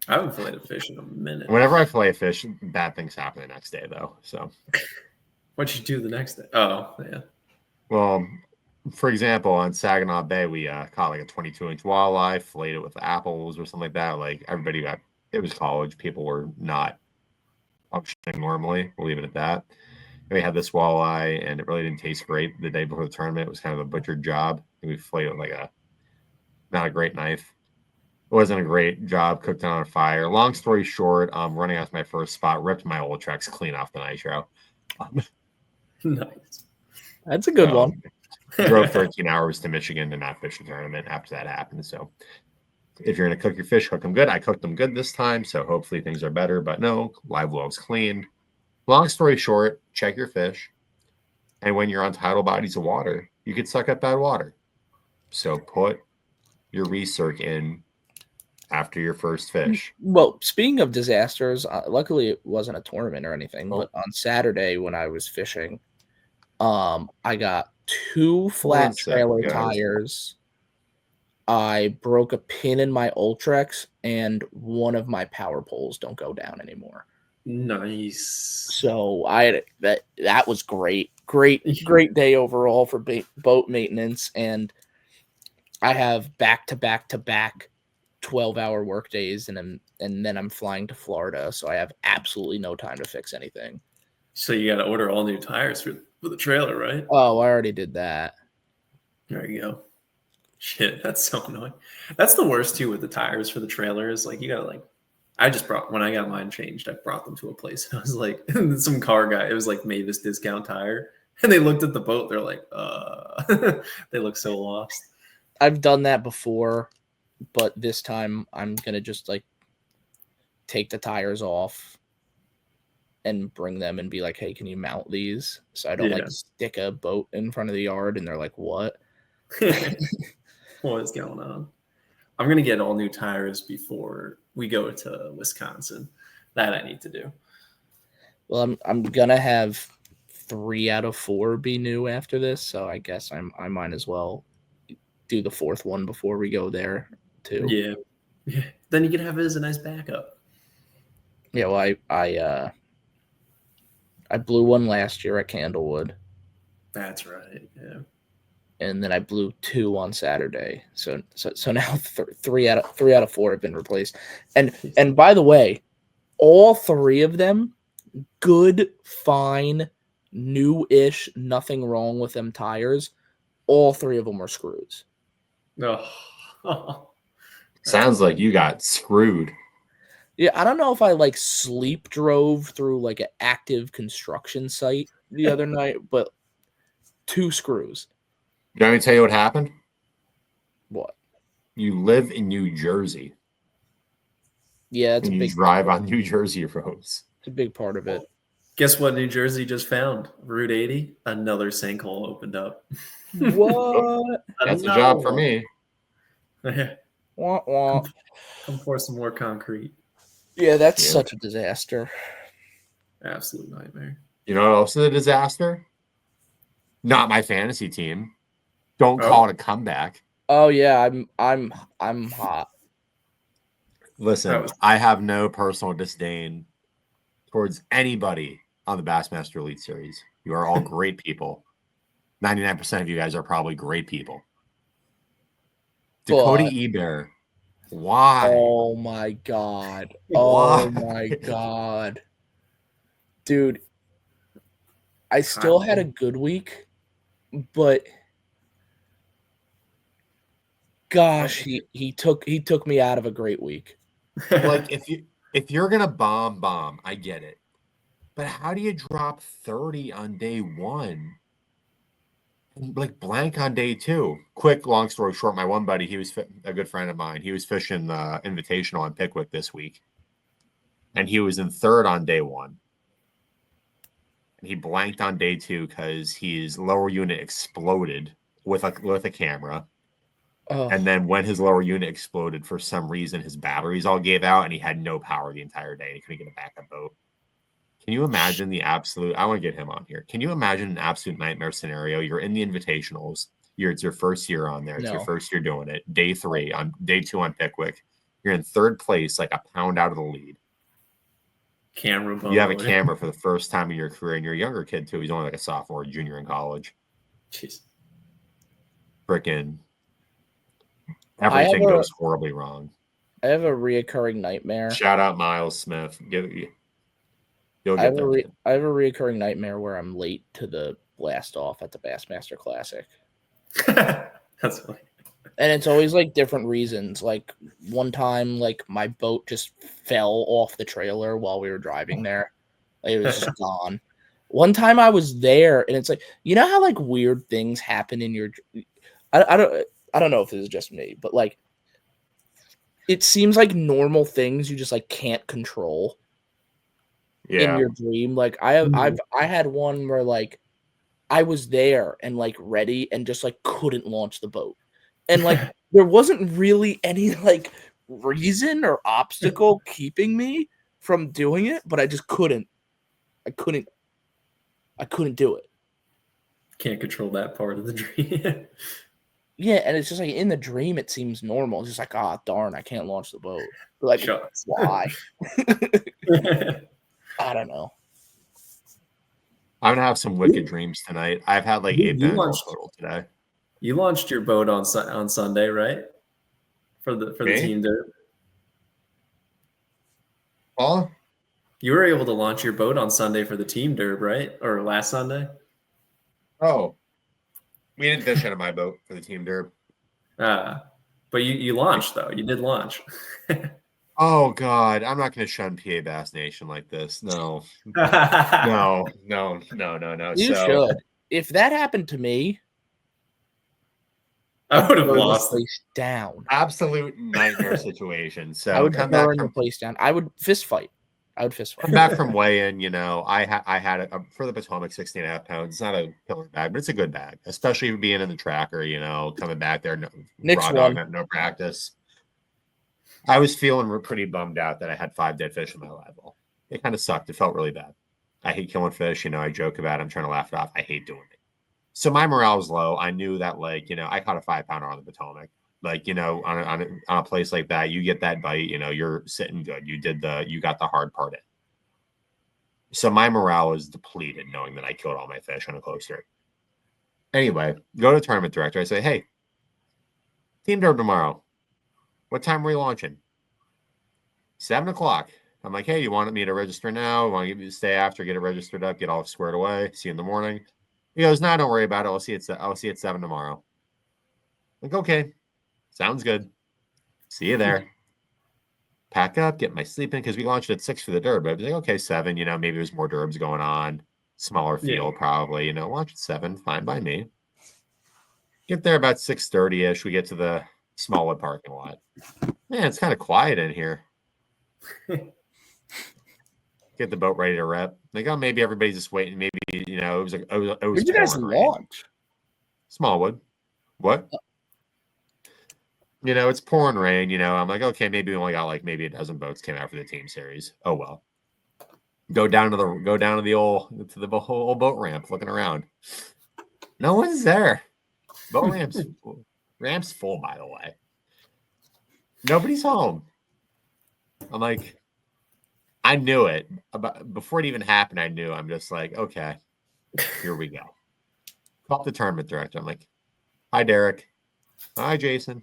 I haven't filleted fish in a minute. Whenever I fillet a fish, bad things happen the next day, though. So, What'd you do the next day? Oh, yeah. well, for example, on Saginaw Bay, we caught like a 22-inch walleye, filleted it with apples or something like that. Like it was college. People were not functioning normally. We'll leave it at that. And we had this walleye, and it really didn't taste great the day before the tournament. It was kind of a butchered job. And we filleted it with not a great knife. It wasn't a great job, cooked on a fire. Long story short, running out to my first spot, ripped my old Trex clean off the nitro. Nice. That's a good one. Drove 13 hours to Michigan to not fish the tournament after that happened. So if you're going to cook your fish, cook them good. I cooked them good this time, so hopefully things are better. But no, live wells cleaned. Long story short, check your fish. And when you're on tidal bodies of water, you could suck up bad water. So put your recirc in after your first fish. Well, speaking of disasters, luckily it wasn't a tournament or anything, Oh. but on Saturday when I was fishing, I got 2 flat One sec, trailer guys. tires. I broke a pin in my Ultrex, and one of my power poles don't go down anymore. Nice. So I had that was great day overall for boat maintenance, and I have back 12-hour work days, and then I'm flying to Florida, so I have absolutely no time to fix anything. So you got to order all new tires for the trailer, right? Oh, I already did that. There you go. Shit, that's so annoying. That's the worst too with the tires for the trailer is like you gotta I just when I got mine changed, I brought them to a place and I was like some car guy, it was like Mavis discount tire. And they looked at the boat, they're like, they look so lost. I've done that before, but this time I'm gonna just take the tires off and bring them and be like, hey, can you mount these? So I don't stick a boat in front of the yard and they're like, what? What is going on? I'm gonna get all new tires before we go to Wisconsin. That I need to do. Well, I'm gonna have 3 out of 4 be new after this, so I guess I might as well do the 4th one before we go there too. Yeah. Then you can have it as a nice backup. Yeah, well, I blew one last year at Candlewood. That's right. Yeah. And then I blew 2 on Saturday. So now 3 out of 4 have been replaced. And by the way, all 3 of them, good, fine, new-ish, nothing wrong with them tires. All 3 of them were screws. Oh. Sounds like you got screwed. Yeah, I don't know if I sleep drove through an active construction site the other night, but 2 screws. You want me to tell you what happened? What? You live in New Jersey. Yeah, it's a You big drive on New Jersey roads. It's a big part of it. Guess what New Jersey just found? Route 80, another sinkhole opened up. What? That's a job for me. Wah, wah. Come pour some more concrete. Yeah, that's such a disaster. Absolute nightmare. You know what else is a disaster? Not my fantasy team. Don't call it a comeback. Oh yeah, I'm hot. Listen, I have no personal disdain towards anybody on the Bassmaster Elite Series. You are all great people. 99% of you guys are probably great people. Dakota Eber. Why? Oh my god. Why? Oh my god. Dude, I still had a good week, but gosh, he took me out of a great week. Like if you're gonna bomb, I get it. But how do you drop 30 on day one? And like blank on day two. Quick, long story short, my one buddy, he was a good friend of mine. He was fishing the Invitational on Pickwick this week. And he was in third on day one. And he blanked on day two because his lower unit exploded with a camera. Oh. And then when his lower unit exploded, for some reason, his batteries all gave out and he had no power the entire day. He couldn't get a backup boat. Can you imagine the absolute? I want to get him on here. Can you imagine an absolute nightmare scenario? You're in the Invitationals. It's your first year on there. It's your first year doing it. Day two on Pickwick. You're in third place, like a pound out of the lead. Camera. You have a camera for the first time in your career, and you're a younger kid too. He's only like a sophomore, junior in college. Jeez. Frickin'. Everything goes horribly wrong. I have a reoccurring nightmare. Shout out Miles Smith. I have a reoccurring nightmare where I'm late to the blast off at the Bassmaster Classic. That's funny. And it's always like different reasons. Like one time, like my boat just fell off the trailer while we were driving there. Like, it was just gone. One time I was there, and it's like, you know how like weird things happen in your. I don't know if this is just me, but like, it seems like normal things you just like can't control. In your dream. Like I had one where like I was there and like ready and just like couldn't launch the boat. And like there wasn't really any like reason or obstacle keeping me from doing it, but I just couldn't. I couldn't do it. Can't control that part of the dream. Yeah, and it's just like in the dream it seems normal. It's just like, ah, darn, I can't launch the boat. But like, Shucks. Why? I don't know. I'm gonna have some wicked dreams tonight. I've had like 8 bends total today. You launched your boat on Sunday, right? For the team derb. Oh, you were able to launch your boat on Sunday for the team derb, right? Or last Sunday? Oh, we didn't fish out of my boat for the team derb. But you launched though. You did launch. Oh God, I'm not going to shun PA Bass Nation like this. No. No. You should. If that happened to me, I would have lost the place down. Absolute nightmare situation. So I would burn the place down. I would fist fight. Come back from weigh-in, I had it for the Potomac 16.5 pounds. It's not a killer bag, but it's a good bag, especially being in the tracker, coming back there, no practice. I was feeling pretty bummed out that I had 5 dead fish in my live well. It kind of sucked. It felt really bad. I hate killing fish. I joke about it. I'm trying to laugh it off. I hate doing it. So my morale was low. I knew that, I caught a 5-pounder on the Potomac. On a place like that, you get that bite, you're sitting good. You got the hard part in. So my morale was depleted knowing that I killed all my fish on a close start. Anyway, go to the tournament director. I say, hey, team derb tomorrow. What time are we launching? 7 o'clock. I'm like, hey, you want me to register now? Want you to stay after, get it registered up, get all squared away, see you in the morning? He goes, no, don't worry about it. I'll see you at 7 tomorrow. I'm like, okay, sounds good. See you there. Pack up, get my sleep in, because we launched at 6 for the derb. I was like, okay, 7, maybe there's more derbs going on. Smaller field, probably, launch at 7, fine by me. Get there about 6:30-ish. We get to the Smallwood parking lot. Man, it's kind of quiet in here. Get the boat ready to rip. Like, oh, maybe everybody's just waiting. Maybe, it was like it was Where'd you guys launch? Smallwood. What? It's pouring rain. I'm like, okay, maybe we only got like maybe a dozen boats came out for the team series. Oh well. Go down to the old boat ramp, looking around. No one's there. Boat ramp's full, by the way. Nobody's home. I'm like, I knew it. Before it even happened, I knew. I'm just like, okay, here we go. Call the tournament director. I'm like, hi, Derek. Hi, Jason.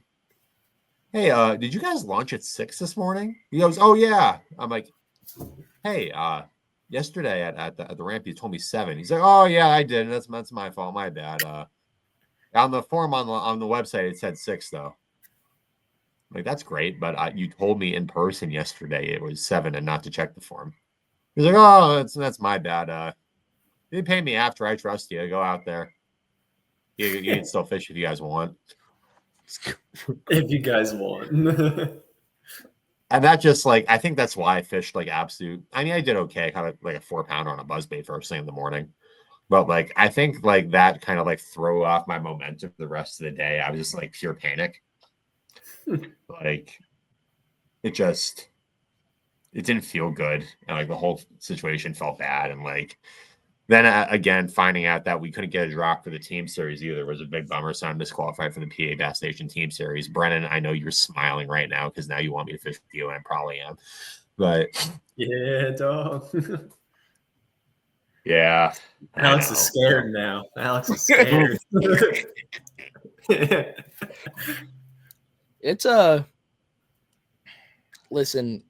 Hey, did you guys launch at 6 this morning? He goes, oh, yeah. I'm like, hey, yesterday at the ramp, you told me 7. He's like, oh, yeah, I did. That's my fault. My bad. On the form on the website, it said 6, though. Like, that's great, but you told me in person yesterday it was 7 and not to check the form. He's like, oh, that's my bad. You pay me after. I trust you. Go out there. You can still fish if you guys want. If you guys want. And that just like, I think that's why I fished like absolute. I mean, I did okay, kind of like a 4-pounder on a buzzbait first thing in the morning. But like, I think like that kind of like throw off my momentum for the rest of the day. I was just like pure panic. Like, it didn't feel good. And like the whole situation felt bad. And like, then again, finding out that we couldn't get a drop for the team series either was a big bummer. So I'm disqualified for the PA Bass Station team series. Brennan, I know you're smiling right now because now you want me to fish with you, and I probably am. But yeah, dog. Yeah. Alex is scared now. Alex is scared. It's a listen.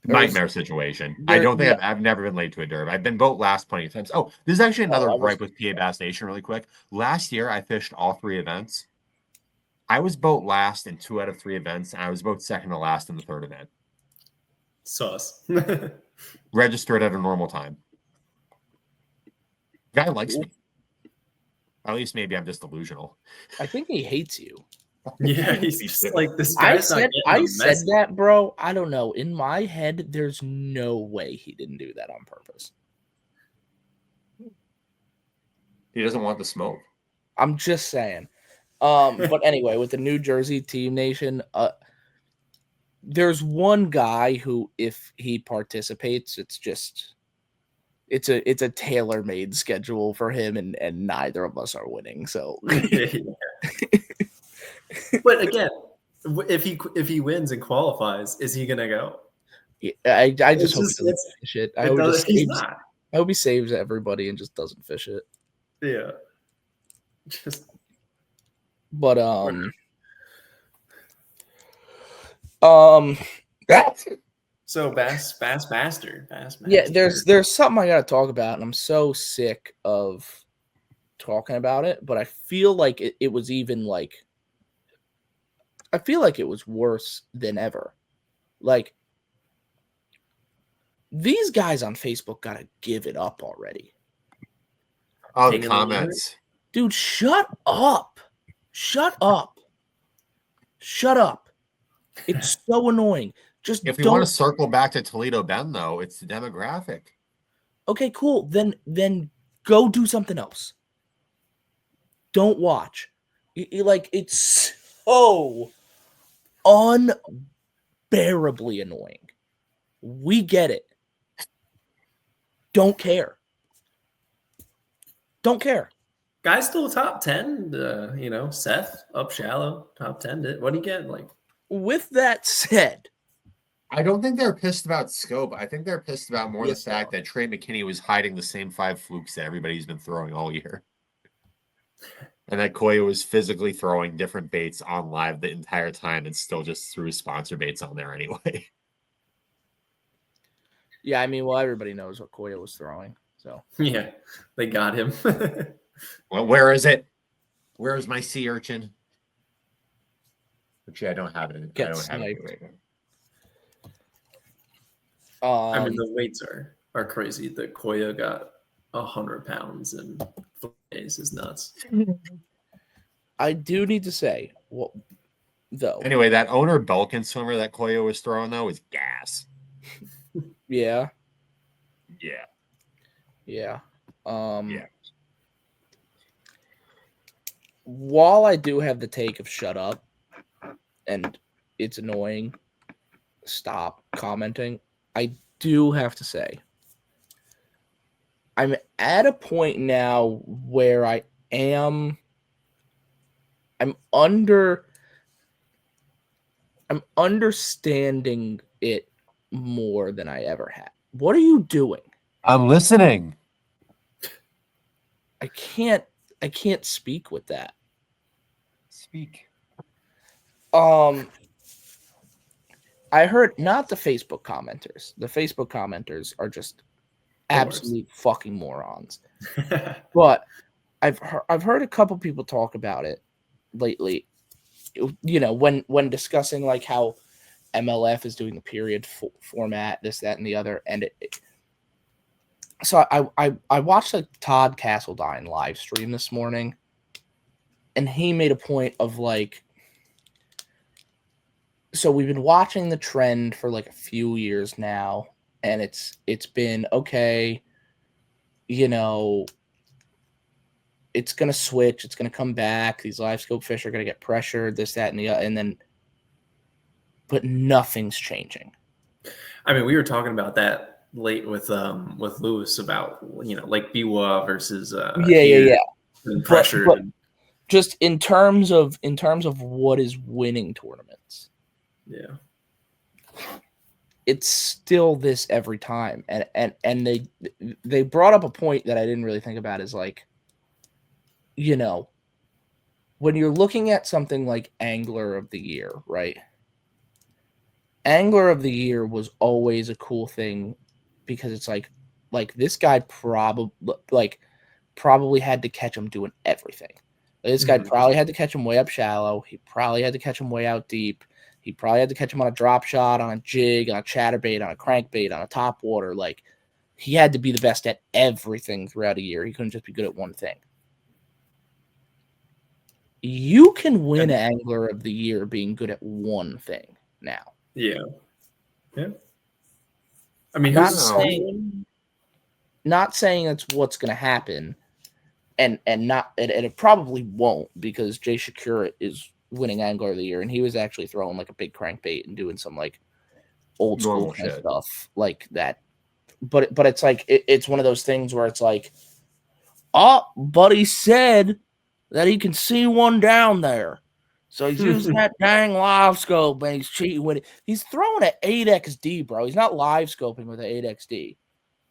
Nightmare situation. I don't think I've never been late to a derby. I've been boat last plenty of times. Oh, this is actually another gripe with PA Bass Nation really quick. Last year, I fished all 3 events. I was boat last in 2 out of 3 events, and I was boat second to last in the 3rd event. Sus. Registered at a normal time. Guy likes me. At least maybe I'm just delusional. I think he hates you. Yeah, he's just like, this guy's I said that, bro. I don't know. In my head, there's no way he didn't do that on purpose. He doesn't want the smoke. I'm just saying. But anyway, with the New Jersey Team Nation, there's one guy who, if he participates, it's a tailor-made schedule for him, and neither of us are winning. So But again, if he wins and qualifies, is he gonna go? Yeah, I just hope he doesn't fish it. I hope he saves everybody and just doesn't fish it. Yeah. But so Bass Master. Yeah, there's something I gotta talk about, and I'm so sick of talking about it, but I feel like it was even like, I feel like it was worse than ever. Like, these guys on Facebook gotta give it up already. Oh, the comments. Dude, shut up. Shut up. Shut up. It's so annoying. Just if we want to circle back to Toledo Bend, though, it's the demographic. Okay, cool. Then go do something else. Don't watch. It's so unbearably annoying. We get it. Don't care. Don't care. Guy's still top 10. Seth up shallow, top 10. What do you get? Like, with that said, I don't think they're pissed about scope. I think they're pissed about more the fact that Trey McKinney was hiding the same 5 flukes that everybody's been throwing all year. And that Koya was physically throwing different baits on live the entire time and still just threw sponsor baits on there anyway. Yeah, I mean, well, everybody knows what Koya was throwing. So yeah, they got him. Well, where is it? Where is my sea urchin? Actually, I don't have it. I don't have it right now. I mean, the weights are crazy. The Koya got 100 pounds in 4 days is nuts. I do need to say, well, though. Anyway, that owner Belkin swimmer that Koyo was throwing though is gas. Yeah. Yeah. Yeah. Yeah. While I do have the take of shut up and it's annoying, stop commenting, I do have to say I'm at a point now where I'm understanding it more than I ever had. What are you doing? I'm listening. I can't speak with that. Speak. I heard not the Facebook commenters. The Facebook commenters are just absolute fucking morons. But I've heard a couple people talk about it lately. You know, when discussing like how MLF is doing the period format, this, that, and the other, and so I watched a Todd Castledine live stream this morning, and he made a point of like, so we've been watching the trend for like a few years now, and it's been okay, you know, it's gonna switch, it's gonna come back, these live scope fish are gonna get pressured, this, that, and the other, and then but nothing's changing. I mean, we were talking about that late with Lewis about, you know, like Biwa versus yeah. And pressure. But just in terms of what is winning tournaments. Yeah. It's still this every time. And they brought up a point that I didn't really think about is like, you know, when you're looking at something like Angler of the Year, right? Angler of the Year was always a cool thing because it's like this guy probably had to catch him doing everything. This guy probably had to catch him way up shallow. He probably had to catch him way out deep. He probably had to catch him on a drop shot, on a jig, on a chatterbait, on a crankbait, on a top water. Like, he had to be the best at everything throughout a year. He couldn't just be good at one thing. You can win Angler of the Year being good at one thing now. Yeah. Yeah. I mean, not saying that's what's going to happen, and it probably won't, because Jay Shakur is winning Angler of the Year, and he was actually throwing like a big crankbait and doing some like old school kind of stuff like that. But it's like it's one of those things where it's like, oh, buddy said that he can see one down there, so he's using that dang live scope, and he's cheating with it. He's throwing an 8XD, bro. He's not live scoping with an 8XD.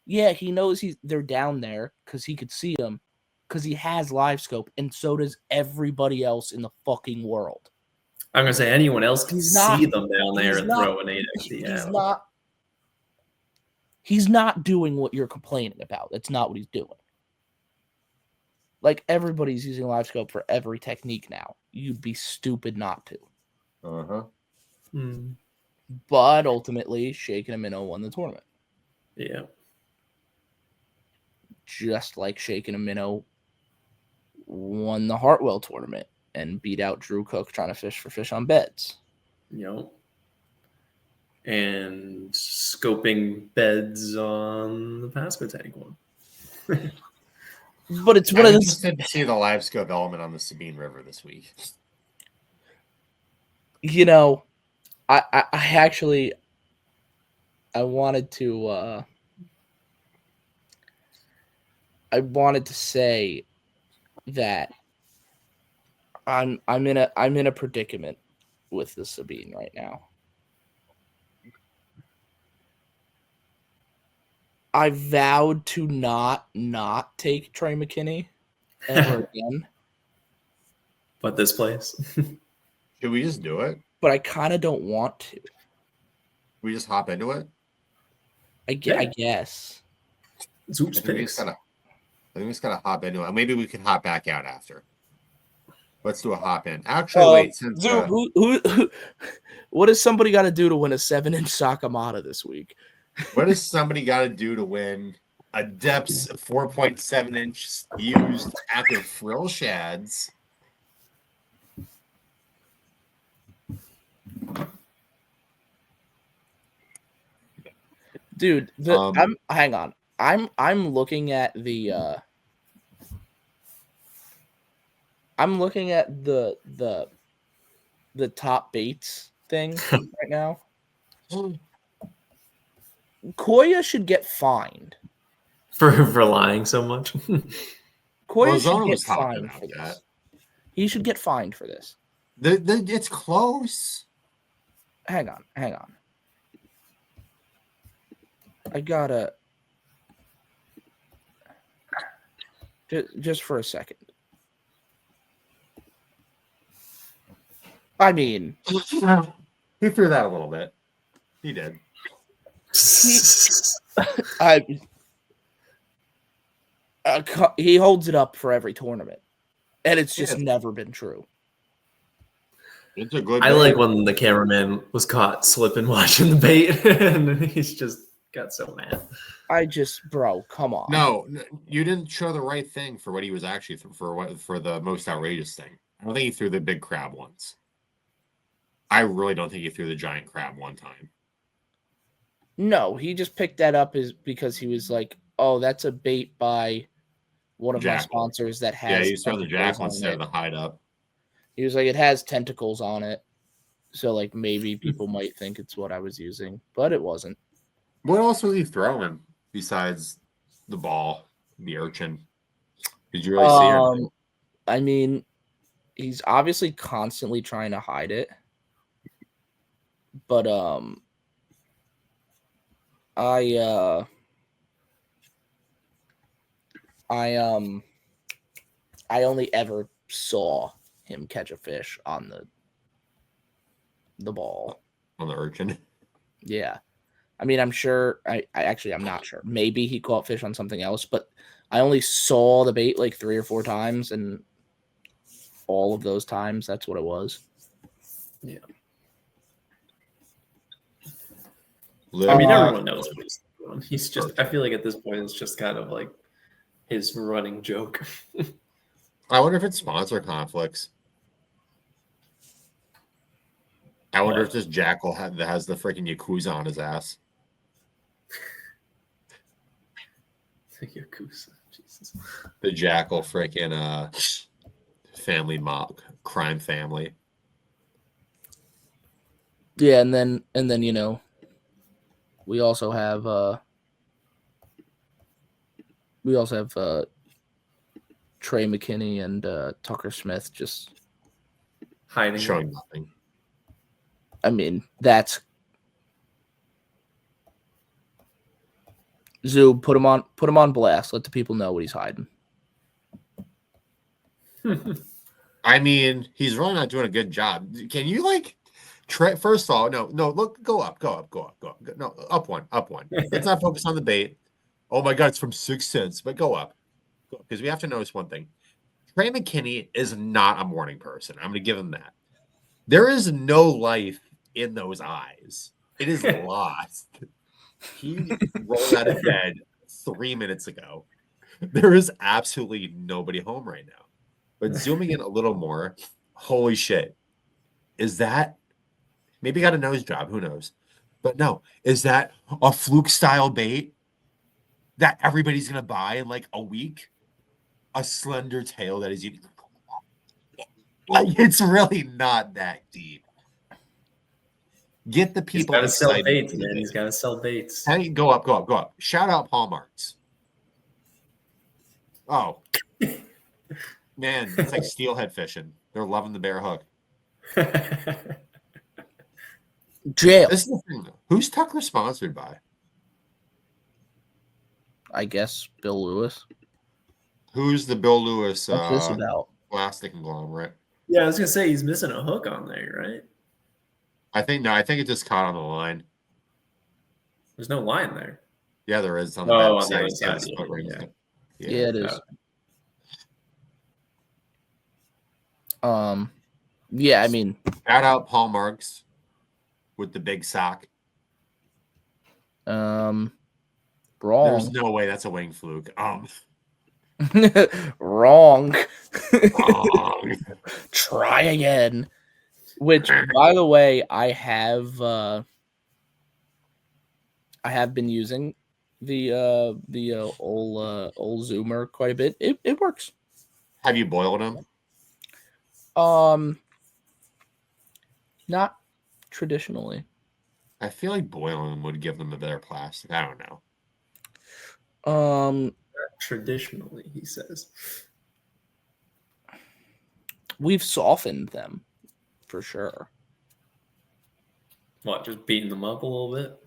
Yeah, he knows they're down there because he could see them, because he has live scope, and so does everybody else in the fucking world. I'm gonna say anyone else can see them down there and throw an 8XD. He's not doing what you're complaining about. That's not what he's doing. Like, everybody's using live scope for every technique now. You'd be stupid not to. But ultimately, Shaken and Minnow won the tournament. Yeah. Just like Shaken and Minnow won the Hartwell tournament and beat out Drew Cook trying to fish for fish on beds. Yep. And scoping beds on the Pasco tank one. But it's one of those. Interested to see the live scope element on the Sabine River this week. You know, I actually wanted to say that I'm in a predicament with the Sabine right now. I vowed to not take Trey McKinney ever again. But this place. Should we just do it? But I kind of don't want to. We just hop into it? I guess. Zoops picks. I think we just gotta hop into it. Maybe we can hop back out after. Let's do a hop in. Actually, wait. Since Zoop, what does somebody got to do to win a 7-inch Sakamata this week? What does somebody got to do to win a depths 4.7-inch used active frill shads? Dude, hang on. I'm looking at the the top baits thing right now. Koya should get fined for lying so much. Koya should get fined for this. He should get fined for this. It's close. Hang on. I gotta just for a second. I mean, he threw that a little bit. He did. He holds it up for every tournament, and it's just never been true. It's a good. I like when the cameraman was caught slipping watching the bait, and he's just got so mad. Bro, come on. No, you didn't show the right thing for what he was actually for the most outrageous thing. I don't think he threw the big crab once. I really don't think he threw the giant crab one time. No, he just picked that up because he was like, "Oh, that's a bait by one of my sponsors that has." Yeah, you saw the jackal instead of the hide up. He was like, "It has tentacles on it," so like maybe people might think it's what I was using, but it wasn't. What else was he throwing besides the ball, the urchin? Did you really see her? I mean, he's obviously constantly trying to hide it. But I only ever saw him catch a fish on the ball. On the urchin. Yeah. I mean, I'm sure I'm not sure. Maybe he caught fish on something else, but I only saw the bait like 3 or 4 times, and all of those times that's what it was. Yeah. I mean, everyone knows what he's doing. He's just, I feel like at this point, it's just kind of like his running joke. I wonder if it's sponsor conflicts. I wonder if this jackal that has the freaking Yakuza on his ass. The Yakuza, Jesus. The jackal freaking family mob, crime family. Yeah, and then you know, we also have Trey McKinney and Tucker Smith just hiding, showing nothing. I mean, that's Zub. Put him on blast. Let the people know what he's hiding. I mean, he's really not doing a good job. Can you first of all, no, look, go up. No, up one. Let's not focus on the bait. Oh my God, it's from 6 cents, but go up. Because we have to notice one thing. Trey McKinney is not a morning person. I'm going to give him that. There is no life in those eyes. It is lost. He rolled out of bed 3 minutes ago. There is absolutely nobody home right now. But zooming in a little more, holy shit. Is that maybe got a nose job? Who knows? But no, is that a fluke style bait that everybody's going to buy in like a week? A slender tail that is eating. Like, it's really not that deep. Get the people excited. He's got to sell baits, man. He's got to sell baits. Hey, go up. Shout out Paul Marks. Oh. Man, it's like steelhead fishing. They're loving the bear hook. Jail. This is the thing, though. Who's Tucker sponsored by? I guess Bill Lewis. Who's the Bill Lewis What's this about? Plastic conglomerate? Yeah, I was gonna say he's missing a hook on there, right? I think it just caught on the line. There's no line there. Yeah, there is on the back on side. the other side. Yeah, it is. Yeah, I mean, shout out Paul Marks with the big sock. Wrong. There's no way that's a wing fluke. Wrong. Try again. Which, by the way, I have I have been using the old zoomer quite a bit. It works. Have you boiled them? Not traditionally. I feel like boiling them would give them a better plastic. I don't know. Traditionally, he says. We've softened them for sure. What, just beating them up a little bit?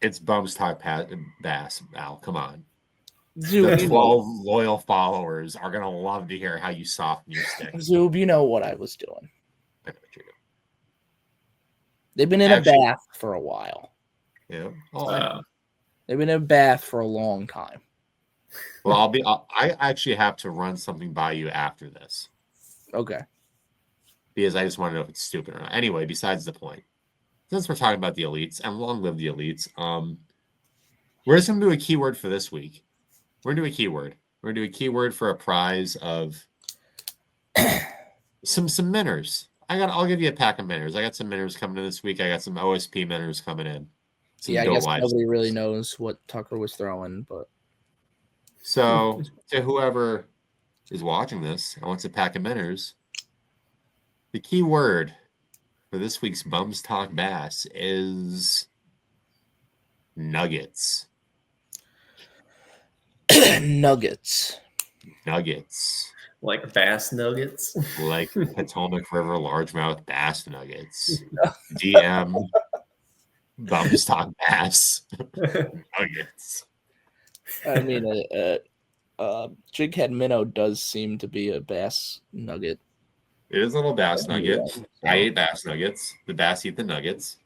It's Bums Talk Bass, Al. Come on. Zoob, The 12 loyal followers are going to love to hear how you soften your stick. Zoob, you know what I was doing. I know what you're doing. They've been in a bath for a while. Yeah. They've been in a bath for a long time. Well, I actually have to run something by you after this. Okay. Because I just want to know if it's stupid or not. Anyway, besides the point. Since we're talking about the elites, and long live the elites, we're just going to do a keyword for this week. We're going to do a keyword. We're going to do a keyword for a prize of some minners. I'll give you a pack of minners. I got some minners coming in this week. I got some OSP minners coming in. I guess nobody really knows what Tucker was throwing, but so to whoever is watching this and wants a pack of minners, the key word for this week's Bums Talk Bass is nuggets. Nuggets. Like bass nuggets? Like Potomac River largemouth bass nuggets. DM Bums Talk Bass nuggets. I mean, Jighead Minnow does seem to be a bass nugget. It is a little bass nugget. I ate bass nuggets. The bass eat the nuggets.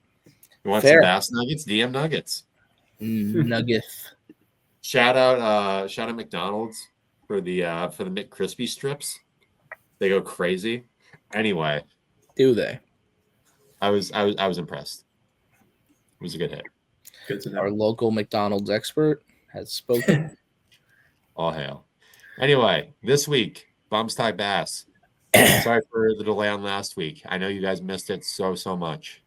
You want Fair. some bass nuggets? DM nuggets. Nuggets. Shout out McDonald's for the McCrispy strips. They go crazy. Anyway, do they? I was impressed. It was a good hit. Good to know. Our local McDonald's expert has spoken. All hail. Anyway, this week, Bums Talk Bass. Sorry for the delay on last week. I know you guys missed it so much.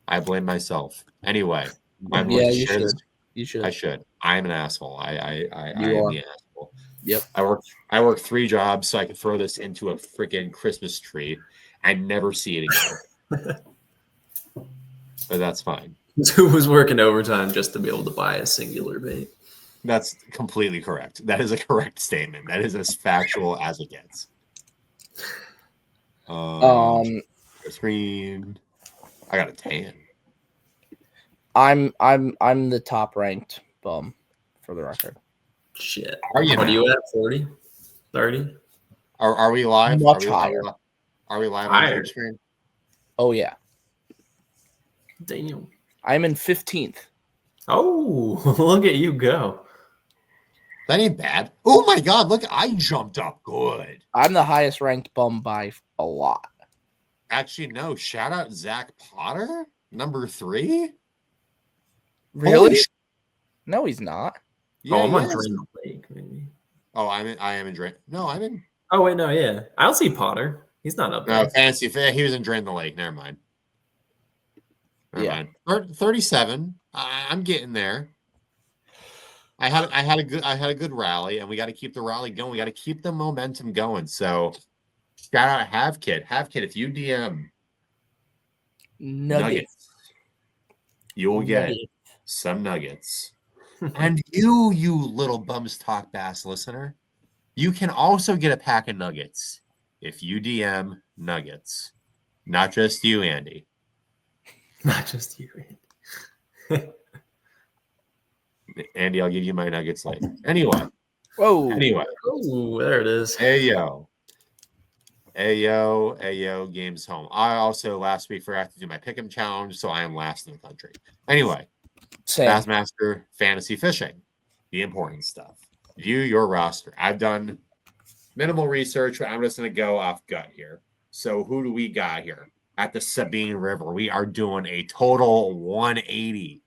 I blame myself. Anyway, I'm going to share this. You should. I should. I am an asshole. I am the asshole. Yep. I work 3 jobs so I can throw this into a freaking Christmas tree and never see it again. But that's fine. Who was working overtime just to be able to buy a singular bait? That's completely correct. That is a correct statement. That is as factual as it gets. Screen. I got a tan. I'm the top ranked bum for the record. Shit. Are you? What are you at? 40? 30? Are we live? Much higher. Are we live on the screen? Oh yeah. Damn. I'm in 15th. Oh, look at you go. That ain't bad. Oh my god, look, I jumped up good. I'm the highest ranked bum by a lot. Actually, no. Shout out Zach Potter, number 3. Really? No, he's not. Yeah, I'm on Drain the Lake, maybe. Oh, I am in Drain. No, I'm in. Oh wait, no, yeah. I don't see Potter. He's not up there. No, fantasy. He was in Drain the Lake. Never mind. Never mind. 37. I'm getting there. I had a good rally, and we got to keep the rally going. We got to keep the momentum going. So, shout out HaveKit. HaveKit, if you DM nuggets, you will get some nuggets. And you little Bums Talk Bass listener, you can also get a pack of nuggets if you DM nuggets. Not just you, Andy. Not just you, Andy. Andy, I'll give you my nuggets later. Anyway. Whoa. Anyway. Oh, there it is. Ayo, game's home. I also last week forgot to do my pick'em challenge, so I am last in the country. Anyway, Bassmaster Fantasy Fishing, the important stuff. View your roster. I've done minimal research, but I'm just going to go off gut here. So who do we got here? At the Sabine River, we are doing a total 180.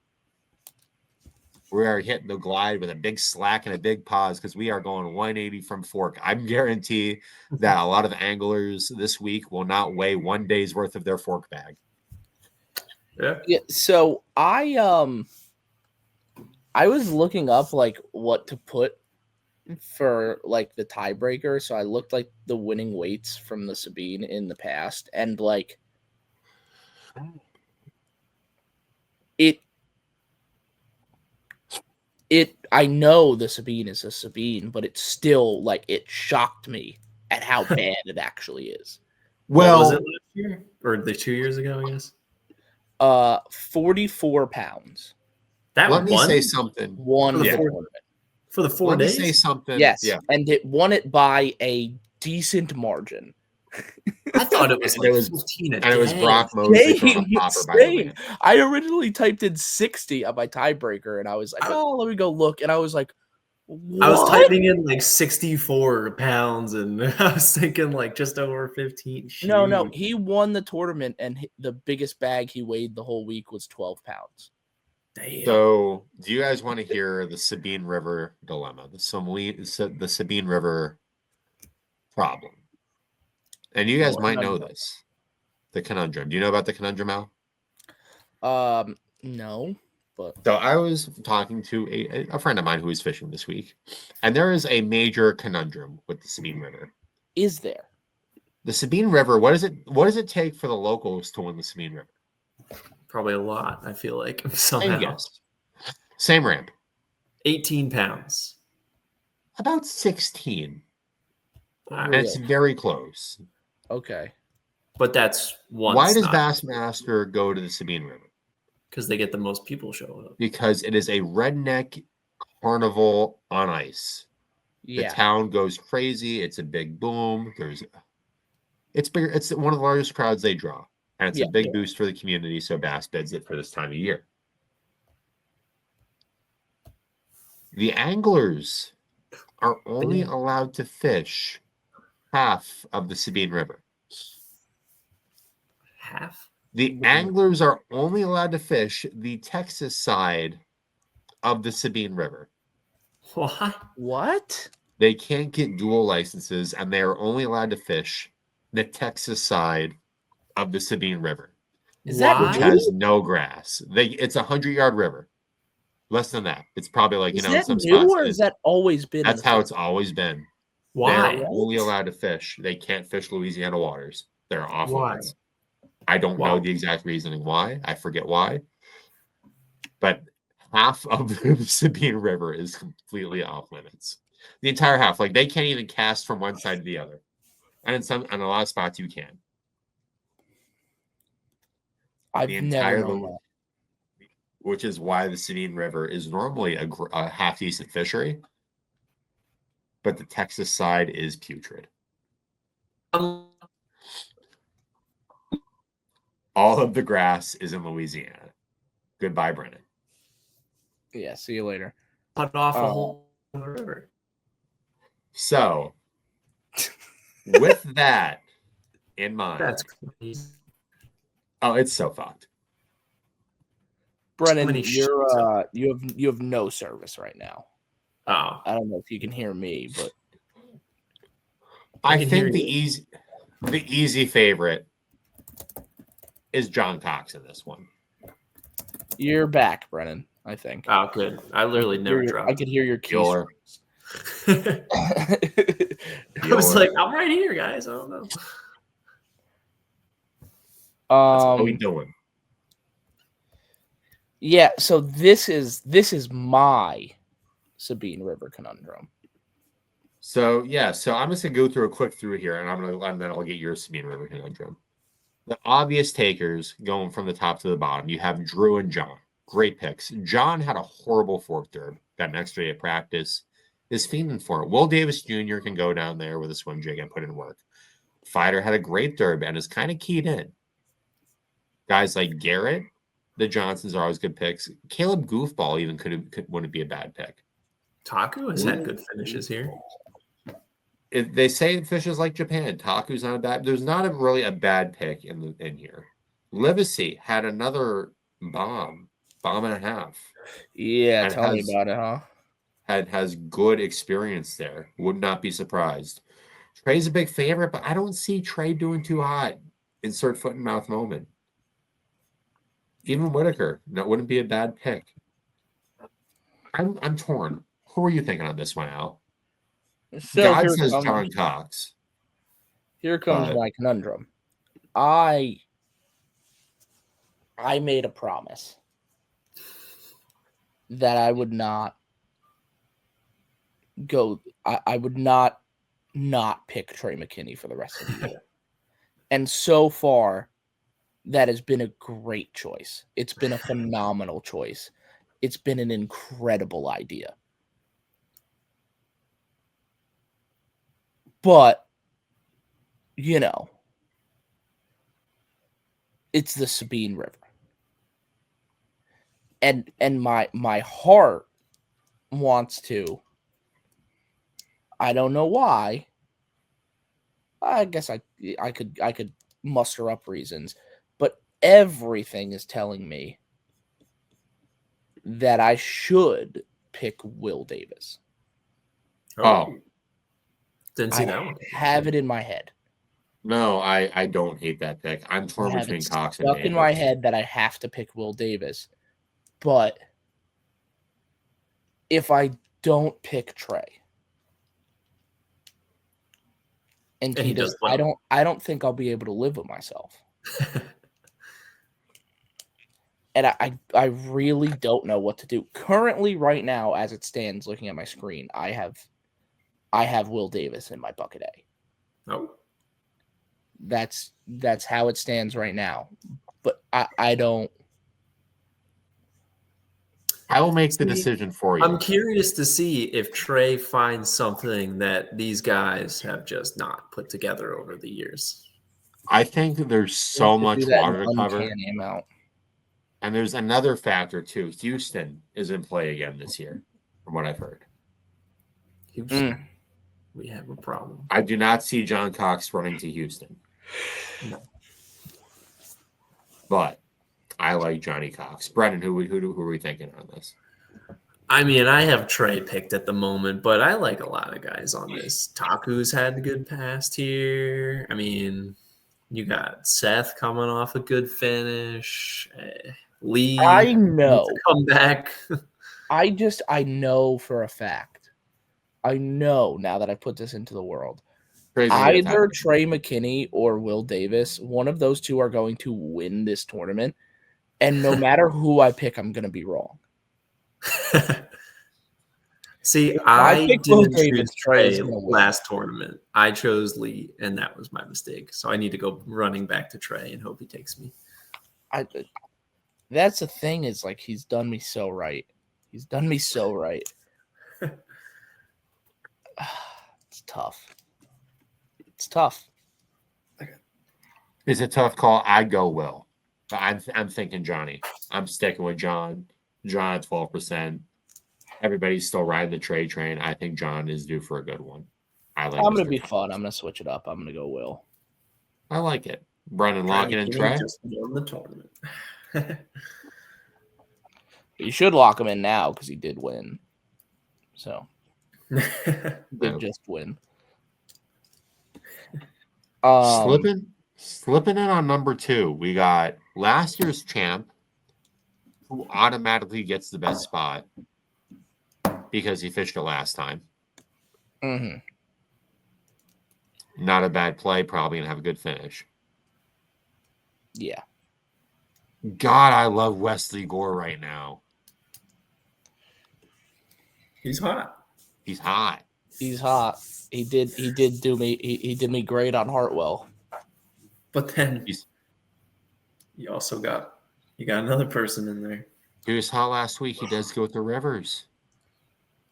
We are hitting the glide with a big slack and a big pause because we are going 180 from fork. I guarantee that a lot of anglers this week will not weigh 1 day's worth of their fork bag. Yeah. So I was looking up like what to put for like the tiebreaker. So I looked like the winning weights from the Sabine in the past, and like I know the Sabine is a Sabine, but it's still like it shocked me at how bad it actually is. Well, what was it last year or the 2 years ago? I guess. 44 pounds. Let me say something. Won for the the tournament. For the 4 days. Let me say something. Yes, yeah. And it won it by a decent margin. I thought it was like 15 a day. And it was Brock Mosley throwing a popper by the way. I originally typed in 60 on my tiebreaker, and I was like, oh, let me go look. And I was like, what? I was typing in like 64 pounds, and I was thinking like just over 15. Shoot. No. He won the tournament, and the biggest bag he weighed the whole week was 12 pounds. Damn. So, do you guys want to hear the Sabine River dilemma? The Sabine River problem. And you guys might know this. The conundrum. Do you know about the conundrum, Al? No, but so I was talking to a friend of mine who was fishing this week, and there is a major conundrum with the Sabine River. Is there? The Sabine River, what does it take for the locals to win the Sabine River? Probably a lot, I feel like. Somehow. Same ramp. 18 pounds. About 16. Really? And it's very close. Okay. But that's one. Why does Bassmaster go to the Sabine River? Because they get the most people show up. Because it is a redneck carnival on ice. Yeah. The town goes crazy. It's a big boom. It's bigger. It's one of the largest crowds they draw. And it's a big boost for the community, so Bass bids it for this time of year. The anglers are only allowed to fish half of the Sabine River. Half? The anglers are only allowed to fish the Texas side of the Sabine River. What? They can't get dual licenses, and they are only allowed to fish the Texas side of the Sabine River. Is that which has no grass. It's 100-yard river. Less than that. It's probably like, is that some new spots. Or has that always been? That's how it's always been. Why? They're only allowed to fish. They can't fish Louisiana waters. They're off limits. I don't know the exact reasoning why. I forget why. But half of the Sabine River is completely off limits. The entire half. Like, they can't even cast from one side to the other. And in a lot of spots you can. I've never known that. Which is why the Sabine River is normally a half-decent fishery. But the Texas side is putrid. All of the grass is in Louisiana. Goodbye, Brennan. Yeah, see you later. Cut off a whole river. So, with that in mind. That's crazy. Oh, it's so fucked. Brennan, you have no service right now. Oh. I don't know if you can hear me, but I think the easy favorite is John Cox in this one. You're back, Brennan, I think. Oh, good. I literally never dropped. I could hear your keys. I was like, I'm right here, guys. I don't know. What are we doing? Yeah, so this is my Sabine River conundrum. So I'm just gonna go through a quick through here, and then I'll get your Sabine River conundrum. The obvious takers going from the top to the bottom. You have Drew and John. Great picks. John had a horrible fork derb. Got an extra day of practice. Is fiending for it. Will Davis Jr. can go down there with a swim jig and put in work. Fighter had a great derb and is kind of keyed in. Guys like Garrett, the Johnsons are always good picks. Caleb Goofball even wouldn't be a bad pick. Taku has had good finishes here. They say fishes like Japan. Taku's not a bad. There's not really a bad pick in here. Livesey had another bomb bomb and a half. Yeah, And tell me about it, huh? Has good experience there. Would not be surprised. Trey's a big favorite, but I don't see Trey doing too hot. Insert foot and mouth moment. Even Whitaker, that wouldn't be a bad pick. I'm torn. Who are you thinking on this one, Al? So God says John Cox. Here comes my conundrum. I made a promise that I would not go. I would not pick Trey McKinney for the rest of the year. And so far, that has been a great choice. It's been a phenomenal choice. It's been an incredible idea. But, you know, it's the Sabine River. And my heart wants to. I don't know why. I guess I could muster up reasons, but everything is telling me that I should pick Will Davis. Oh. Didn't see that one. Have it in my head. No, I don't hate that pick. I'm torn between Cox and Davis. Stuck in my head that I have to pick Will Davis. But if I don't pick Trey, and he does, I don't think I'll be able to live with myself. And I really don't know what to do. Currently, right now, as it stands, looking at my screen, I have Will Davis in my bucket A. Oh. That's how it stands right now. But I don't. I will make the decision for you. I'm curious to see if Trey finds something that these guys have just not put together over the years. I think that there's so much water to cover. And there's another factor, too. Houston is in play again this year, from what I've heard. Houston, we have a problem. I do not see John Cox running to Houston. No. But I like Johnny Cox. Brennan, who are we thinking on this? I mean, I have Trey picked at the moment, but I like a lot of guys on this. Taku's had a good past here. I mean, you got Seth coming off a good finish. Lee, I know. Come back. I know for a fact. I know now that I put this into the world. Either Trey McKinney or Will Davis, one of those two are going to win this tournament. And no matter who I pick, I'm going to be wrong. See, I didn't choose Trey last tournament. I chose Lee, and that was my mistake. So I need to go running back to Trey and hope he takes me. That's the thing is, like, he's done me so right. He's done me so right. It's tough. It's tough. It's a tough call. I'd go Will. I'm thinking Johnny. I'm sticking with John. John at 12%. Everybody's still riding the trade train. I think John is due for a good one. I'm going to be fun. I'm going to switch it up. I'm going to go Will. I like it. Brennan, locking in Trey? Just won the tournament. You should lock him in now because he did win. So, did just win. Slipping in on number 2, we got last year's champ, who automatically gets the best spot because he fished it last time. Mm-hmm. Not a bad play, probably gonna have a good finish. Yeah. God, I love Wesley Gore right now. He's hot. He's hot. He's hot. He did do me. He did me great on Hartwell. But then you also got another person in there. He was hot last week. He does go to Rivers.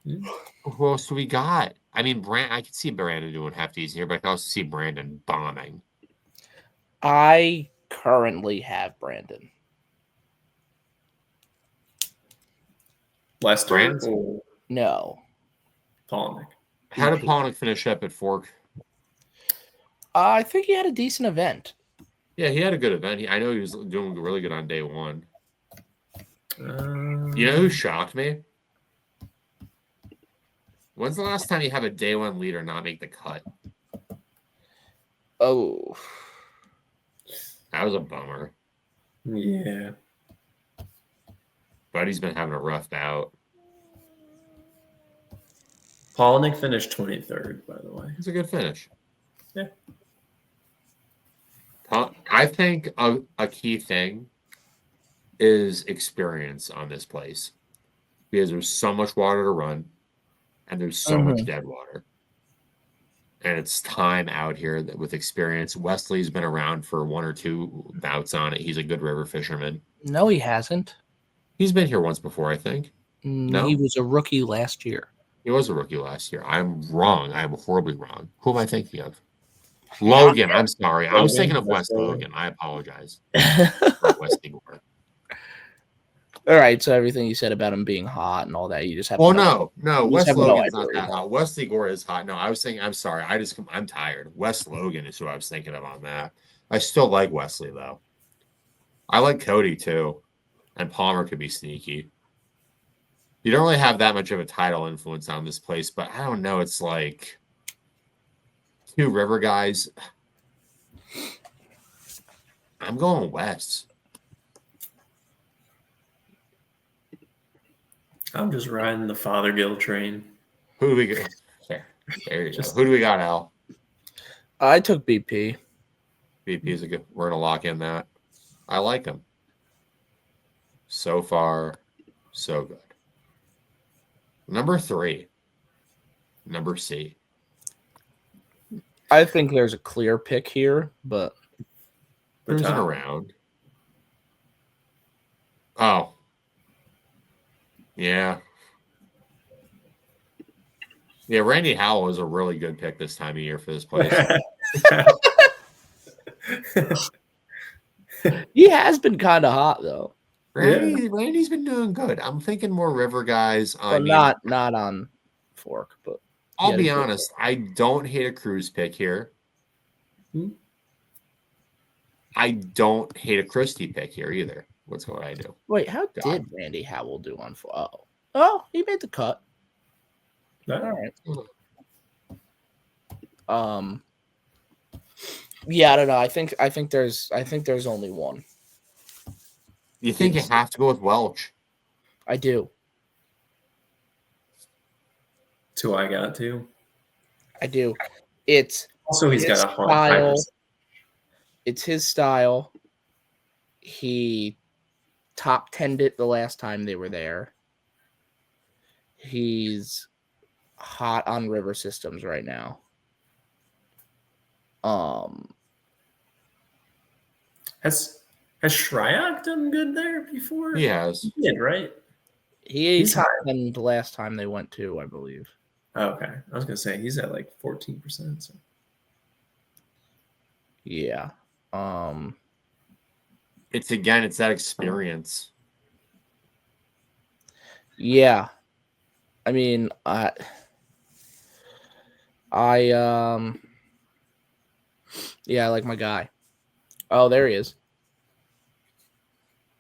Who else do we got? I mean, I could see Brandon doing hefties here, but I can also see Brandon bombing. I currently have Brandon. Lester? No. Polnick. How did Polnick finish up at Fork? I think he had a decent event. Yeah, he had a good event. I know he was doing really good on day 1. You know who shocked me? When's the last time you have a day one leader not make the cut? Oh, that was a bummer. Yeah. Buddy's been having a rough bout. Polnick finished 23rd, by the way. It's a good finish. Yeah. I think a key thing is experience on this place because there's so much water to run and there's so much dead water. And it's time out here with experience. Wesley's been around for 1 or 2 bouts on it. He's a good river fisherman. No, he hasn't. He's been here once before, I think. No? He was a rookie last year. He was a rookie last year. I'm wrong. I'm horribly wrong. Who am I thinking of? Logan. I'm sorry. I was thinking of West Logan. I apologize. Wesley Gore. All right, so everything you said about him being hot and all that, you just have. No. West Logan's not that hot. Wesley Gore is hot. No, I was thinking. I'm sorry. I'm tired. West Logan is who I was thinking of on that. I still like Wesley though. I like Cody too, and Palmer could be sneaky. You don't really have that much of a tidal influence on this place, but I don't know. It's like 2 river guys. I'm going West. I'm just riding the Fothergill train. Who do we got? There you go. Who do we got, Al? I took BP. BP is a good. We're gonna lock in that. I like him. So far, so good. Number 3. Number C. I think there's a clear pick here, but cruising around. Oh. Yeah. Yeah, Randy Howell is a really good pick this time of year for this place. He has been kind of hot though. Randy's been doing good. I'm thinking more river guys. Not on Fork, but I'll be honest. I don't hate a cruise pick here. I don't hate a Christie pick here either. What's what I do? Wait, how did Randy Howell do on Fork? Oh, he made the cut. All right. Yeah, I don't know. I think there's only one. You think you have to go with Welch? I do. That's who I got too. I do. It's also he's got a style. It's his style. He top 10'd it the last time they were there. He's hot on river systems right now. Has Shryock done good there before? He has. He did, right? He's top 10 the last time they went to, I believe. Oh, okay. I was gonna say he's at like 14%. So. Yeah. It's that experience. Yeah. I mean, yeah, I like my guy. Oh, there he is.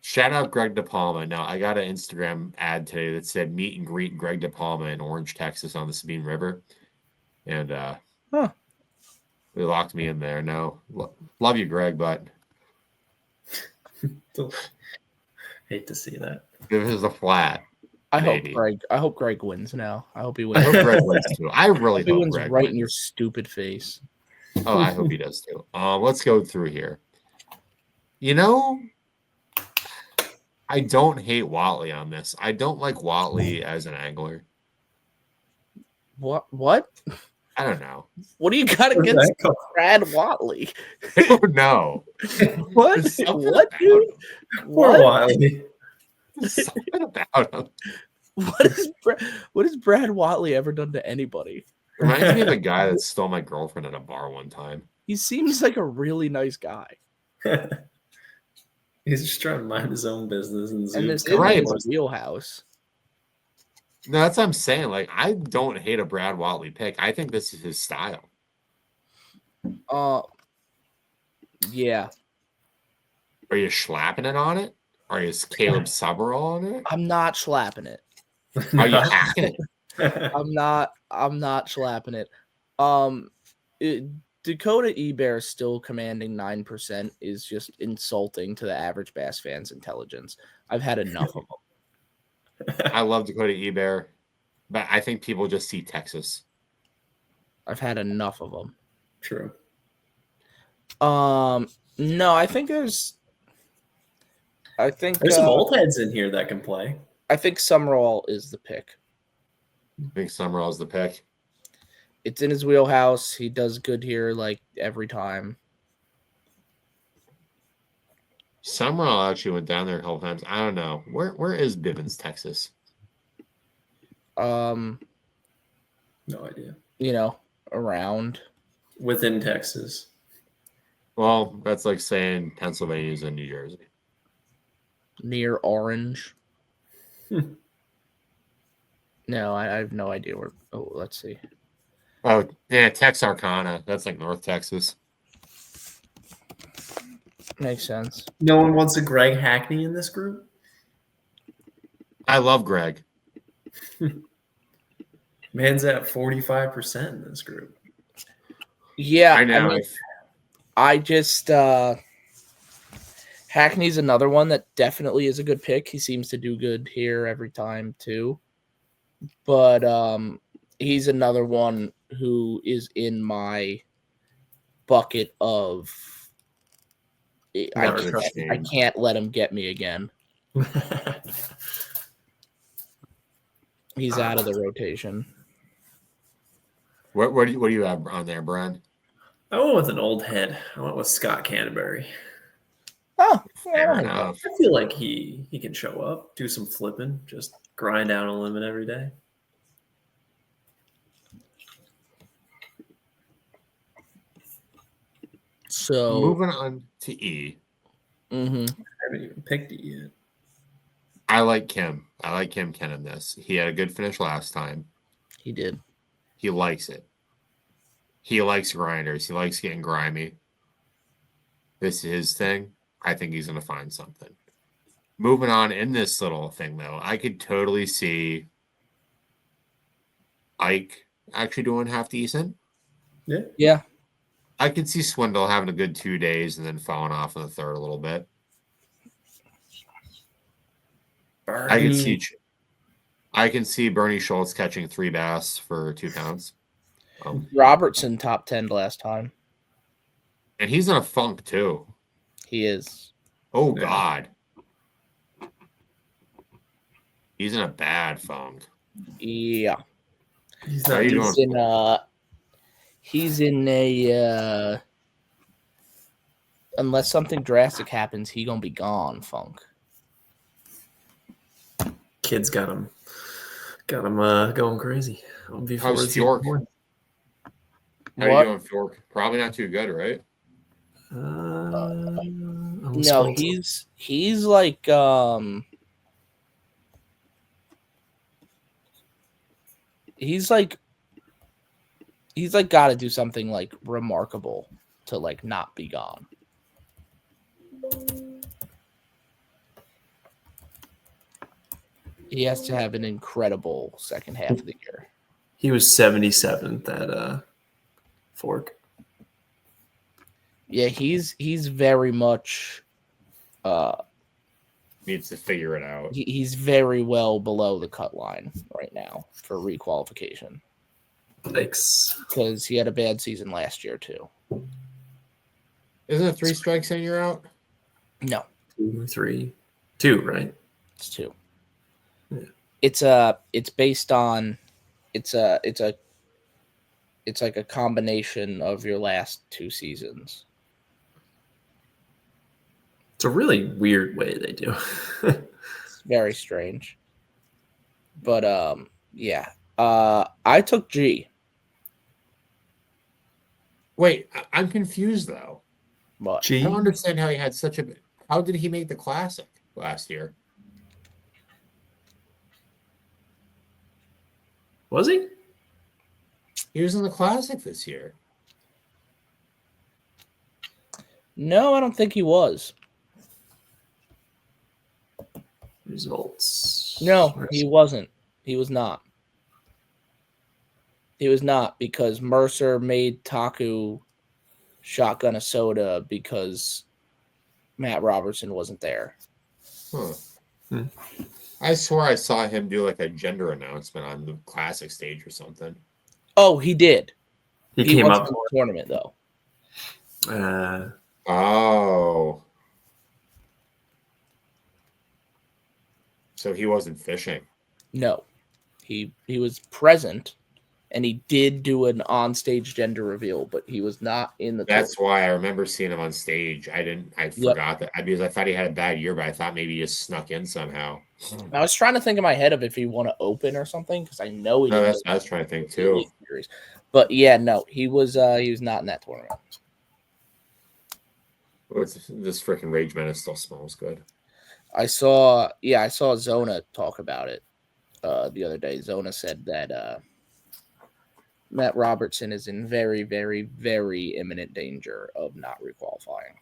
Shout out Greg DePalma. Now, I got an Instagram ad today that said meet and greet Greg DePalma in Orange, Texas on the Sabine River. And they locked me in there. No, love you, Greg, but hate to see that. Give us a flat. I hope Greg wins now. I hope he wins. I hope Greg wins too. I really hope he wins Greg right wins. in your stupid face. Oh, I hope he does too. Let's go through here. You know, I don't hate Watley on this. I don't like Watley as an angler. What? I don't know. What do you got against Brad Watley? I don't know. What, dude? Poor Watley. There's something about him. What has Brad Watley ever done to anybody? Reminds me of a guy that stole my girlfriend at a bar one time. He seems like a really nice guy. He's just trying to mind his own business and this is his wheelhouse. No, that's what I'm saying. Like, I don't hate a Brad Watley pick. I think this is his style. Yeah. Are you slapping it on it? Are you Caleb Sabarol on it? I'm not slapping it. Are you hacking it? I'm not slapping it. Dakota Ebear still commanding 9% is just insulting to the average Bass fan's intelligence. I've had enough of them. I love Dakota Ebear, but I think people just see Texas. I've had enough of them. True. No, I think there's some old heads in here that can play. I think Summerall is the pick. I think Summerall is the pick. It's in his wheelhouse. He does good here like every time. Summerall actually went down there a couple times. I don't know. Where is Bivens, Texas? No idea. Around. Within Texas. Well, that's like saying Pennsylvania's in New Jersey. Near Orange. No, I have no idea where. Oh, let's see. Oh, yeah, Texarkana. That's like North Texas. Makes sense. No one wants a Greg Hackney in this group? I love Greg. Man's at 45% in this group. Yeah, I know. I just Hackney's another one that definitely is a good pick. He seems to do good here every time too. But he's another one who is in my bucket of I can't let him get me again. He's out of the rotation. What do you have on there, Brian? I went with an old head. I went with Scott Canterbury. Oh, fair enough. I feel like he can show up, do some flipping, just grind down a limit every day. So moving on to E. Mm-hmm. I haven't even picked it yet. I like Kim. I like Kim Ken in this. He had a good finish last time. He did. He likes it. He likes grinders. He likes getting grimy. This is his thing. I think he's going to find something. Moving on in this little thing, though, I could totally see Ike actually doing half decent. Yeah. Yeah. I could see Swindle having a good 2 days and then falling off in the third a little bit. Bernie. I can see Bernie Schultz catching 3 bass for 2 pounds. Robertson top 10 last time. And he's in a funk too. He is. Oh, yeah. God. He's in a bad funk. Yeah. He's in a unless something drastic happens, he gonna be gone funk. Kid's got him going crazy. How's York? How are you doing, York? Probably not too good, right? No, he's like he's got to do something like remarkable to like not be gone. He has to have an incredible second half of the year. He was 77th at Fork. Yeah, he's very much needs to figure it out. He's very well below the cut line right now for requalification. Thanks. Because he had a bad season last year too. Isn't it 3 strikes and you're out? No. 2 or 3. 2, right? It's 2. Yeah. It's based on it's like a combination of your last 2 seasons. It's a really weird way they do. It's very strange. But yeah. I took G. Wait, I'm confused though. What? G? I don't understand how he had such a. How did he make the Classic last year? Was he? He was in the Classic this year. No, I don't think he was. results. No, he wasn't. He was not. He was not, because Mercer made Taku shotgun a soda because Matt Robertson wasn't there. I swear I saw him do like a gender announcement on the classic stage or something. Oh, he did. He came wasn't up in the tournament though. Oh. So he wasn't fishing. No. He was present, and he did do an on-stage gender reveal, but he was not in the That's tournament. why I remember seeing him on stage. I forgot that because I thought he had a bad year, but I thought maybe he just snuck in somehow. I was trying to think in my head of if he won to open or something, because I know he No, didn't. I was trying to think too. But yeah, no, he was not in that tournament. This freaking Rage Menace still smells good. I saw Zona talk about it the other day. Zona said that Matt Robertson is in very, very, very imminent danger of not requalifying.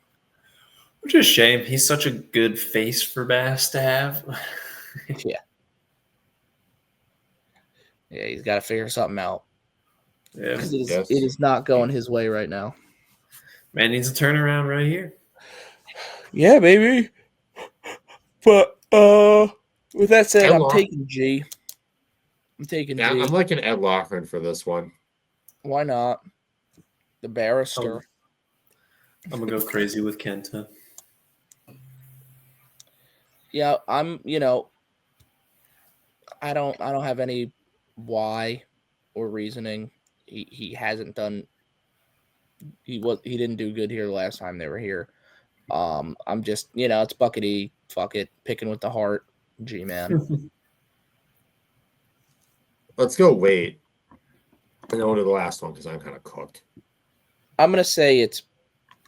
Which is a shame. He's such a good face for Bass to have. Yeah. Yeah, he's got to figure something out. Yeah. Because it is not going his way right now. Man needs a turnaround right here. Yeah, baby. But with that said, I'm taking G. G. I'm liking Ed Loughran for this one. Why not? The barrister. I'm gonna go crazy with Kenta. Yeah, I'm. I don't have any why or reasoning. He hasn't done. He didn't do good here last time they were here. I'm just, it's buckety. Fuck it, picking with the heart. G man. Let's go wait. And go to the last one because I'm kind of cooked. I'm gonna say it's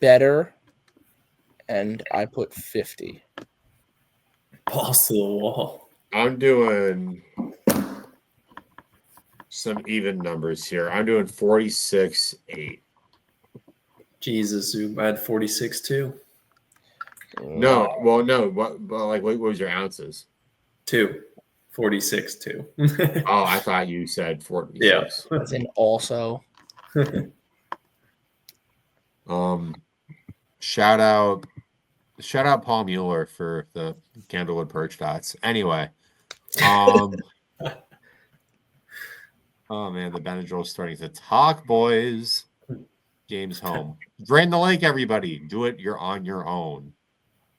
better, and I put 50. Balls to the wall. I'm doing some even numbers here. I'm doing 46-8. Jesus, I had 46 too. No, well, no. What was your ounces? 2. 46 too. Oh, I thought you said 46. Yeah. As in also. Shout out Paul Mueller for the Candlewood Perch Dots. Anyway, oh man, the Benadryl's starting to talk, boys. Game's home. Drain the lake, everybody. Do it. You're on your own.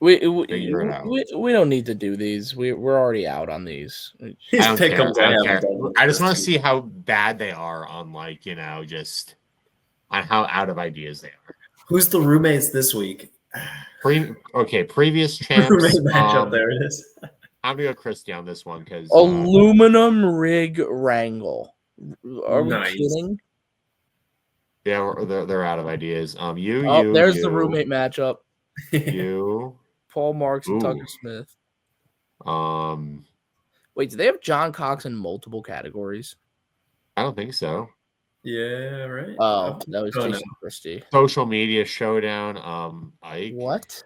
We don't need to do these. We're already out on these. I don't care. I just want to see how bad they are on just on how out of ideas they are. Who's the roommates this week? Previous champs. Roommate matchup, there it is. I'm gonna go Christy on this one because aluminum rig wrangle. Are we kidding? Yeah, they're out of ideas. There's the roommate matchup. Paul Marks and Tucker Smith. Wait, do they have John Cox in multiple categories? I don't think so. Yeah, right. Oh, that was Jason Christie. Social media showdown. Ike. What?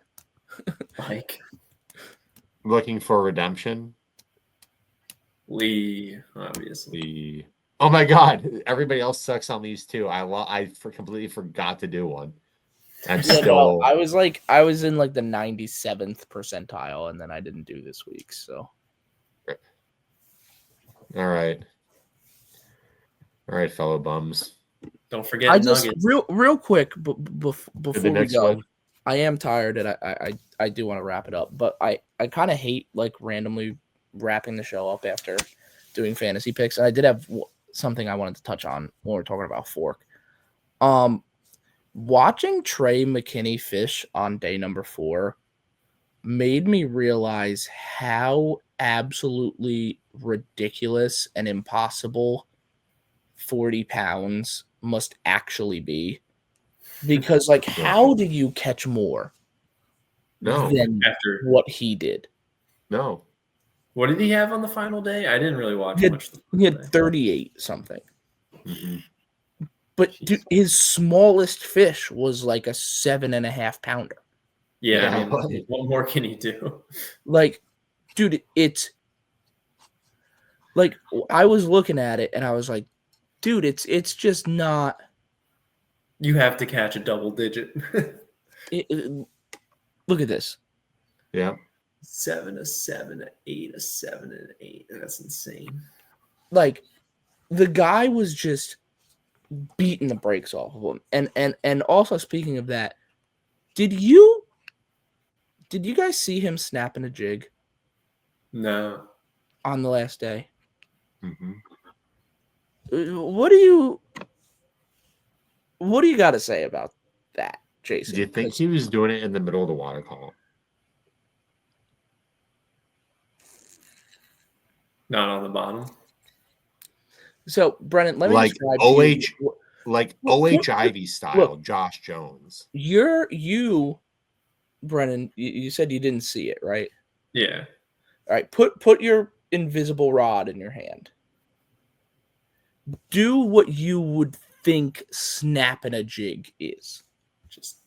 Ike. Looking for redemption. Lee, obviously. Oh my God! Everybody else sucks on these two. I completely forgot to do one. I was in the 97th percentile, and then I didn't do this week. So, all right, fellow bums. Don't forget. I just real quick before we go. One. I am tired, and I do want to wrap it up, but I kind of hate randomly wrapping the show up after doing fantasy picks. And I did have something I wanted to touch on when we're talking about Fork. Watching Trey McKinney fish on day number 4 made me realize how absolutely ridiculous and impossible 40 pounds must actually be. Because, how do you catch more than what he did? No. What did he have on the final day? I didn't really watch much. He had 38 something. Mm-hmm. But dude, his smallest fish was like a 7.5 pounder. Yeah, I mean, what more can he do? dude, it's like I was looking at it and I was like, dude, it's just not. You have to catch a double digit. Look at this. Yeah. 7, a 7, a 8, a 7, and an 8. That's insane. Like the guy was just beating the brakes off of him. And also speaking of that, did you guys see him snapping a jig? No. On the last day. Mm-hmm. What do you got to say about that, Jason? Do you think he was doing it in the middle of the water column? Not on the bottom. So, Brennan, let me like describe OH, like OH Ivy style, look, Josh Jones. You, Brennan, you said you didn't see it, right? Yeah. All right, put your invisible rod in your hand. Do what you would think snapping a jig is. Just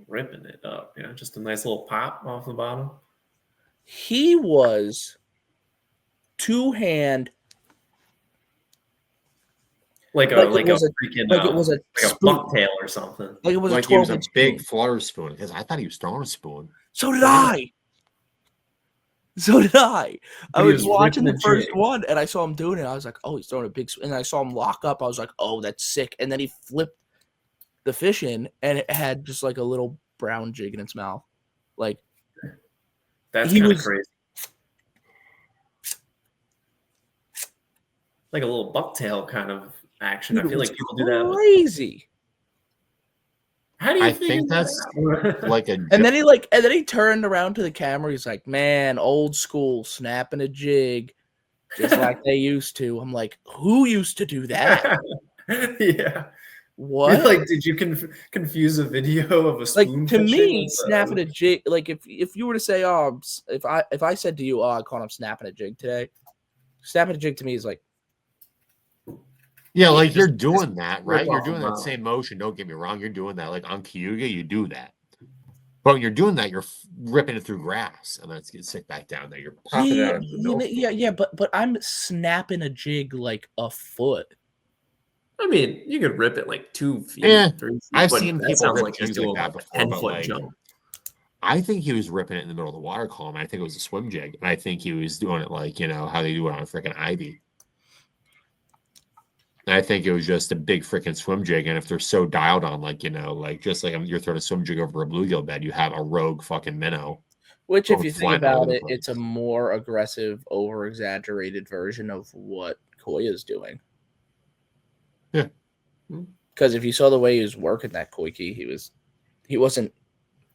ripping it up. Yeah, just a nice little pop off the bottom. He was two-hand. Like a bucktail or something. Like it was like a 12 he was a inch big spoon. flutter spoon because I thought he was throwing a spoon. So did I. I was watching the first one and I saw him doing it. I was like, oh, he's throwing a big spoon. And I saw him lock up. I was like, oh, that's sick. And then he flipped the fish in and it had just like a little brown jig in its mouth. Like that's kind of crazy. Like a little bucktail kind of action. Dude, I feel like people do that. Crazy. How do you think that's like a and then he turned around to the camera. He's like, man, old school, snapping a jig just like they used to. I'm like, who used to do that? Yeah. What? Like, did you confuse a video of a spoon? Like, to me, snapping a jig, like if you were to say, oh, if I said to you, oh, I caught him snapping a jig today, snapping a jig to me is like, yeah, like you're doing that, right? You're doing that mouth. same motion. Don't get me wrong. You're doing that. Like on Cayuga, you do that. But when you're doing that, you're ripping it through grass, and then it's getting sick back down there. You're popping it out of the middle. Yeah. But I'm snapping a jig like a foot. I mean, you could rip it like 2 feet. Yeah, 3 feet, I've seen people rip like jigs like that before. 10-foot jump. I think he was ripping it in the middle of the water column. I think it was a swim jig, and I think he was doing it like how they do it on a freaking Ivy. I think it was just a big freaking swim jig, and if they're so dialed on, just like you're throwing a swim jig over a bluegill bed, you have a rogue fucking minnow. Which, if you think about it, it's a more aggressive, over-exaggerated version of what Koi is doing. Yeah. Because if you saw the way he was working that koi key, he wasn't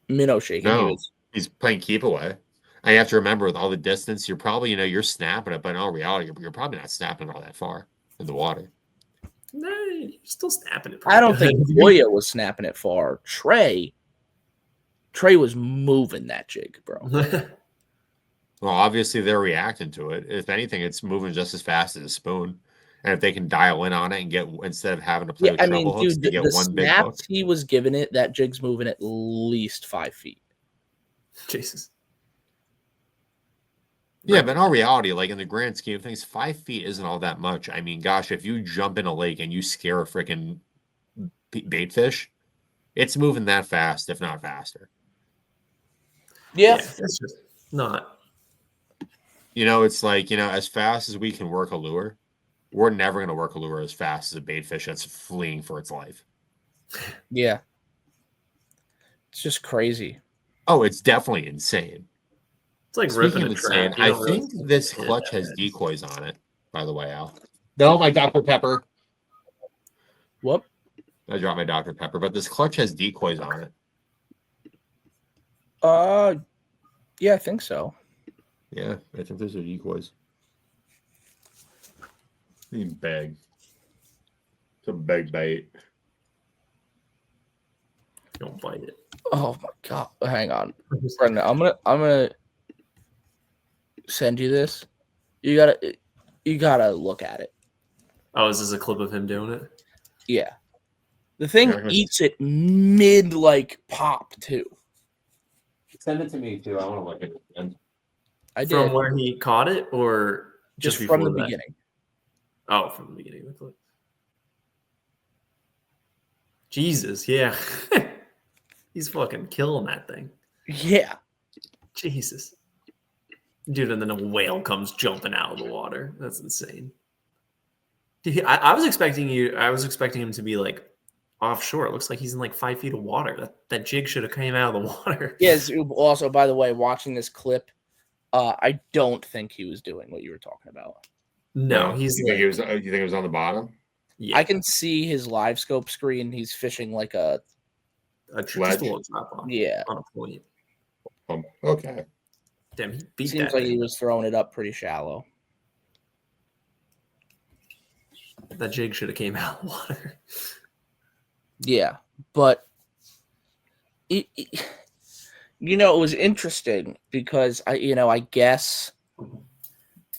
minnow shaking. No, he's playing keep away. And you have to remember, with all the distance, you're probably you're snapping it, but in all reality, you're probably not snapping it all that far in the water. No, you're still snapping it. I don't think Goya was snapping it far. Trey was moving that jig, bro. Well, obviously they're reacting to it. If anything, it's moving just as fast as a spoon. And if they can dial in on it and get, instead of having to play with treble hooks, dude, they get one big hook. He was giving it, that jig's moving at least 5 feet. Jesus. Yeah, but in all reality, like in the grand scheme of things, 5 feet isn't all that much. I mean, gosh, if you jump in a lake and you scare a freaking bait fish, it's moving that fast, if not faster. Yeah. It's just not. It's like, as fast as we can work a lure, we're never going to work a lure as fast as a bait fish that's fleeing for its life. Yeah. It's just crazy. Oh, it's definitely insane. It's like ripping a trap. I think this clutch has decoys on it, by the way, Al. No, my Dr. Pepper. What? I dropped my Dr. Pepper, but this clutch has decoys on it. Yeah, I think so. Yeah, I think those are decoys. Bag. It's a big bait. Don't bite it. Oh my god! Hang on, Brendan. I'm gonna send you this. You gotta look at it. Oh, is this a clip of him doing it? Yeah, the thing eats it mid pop too. Send it to me too. I want to look at it. I did. From where he caught it, or just from the beginning? Oh, from the beginning. Jesus, yeah. He's fucking killing that thing. Yeah. Jesus. Dude, and then a whale comes jumping out of the water. That's insane. Dude, I was expecting him to be like offshore. It looks like he's in like 5 feet of water. That jig should have came out of the water. Yes. Also, by the way, watching this clip, I don't think he was doing what you were talking about. No, you think it was on the bottom? Yeah. I can see his live scope screen. He's fishing like a ledge. Yeah. On a point. Okay. Damn, he beat Seems that like thing. he was throwing it up pretty shallow. That jig should have came out of the water. Yeah, but it was interesting because I guess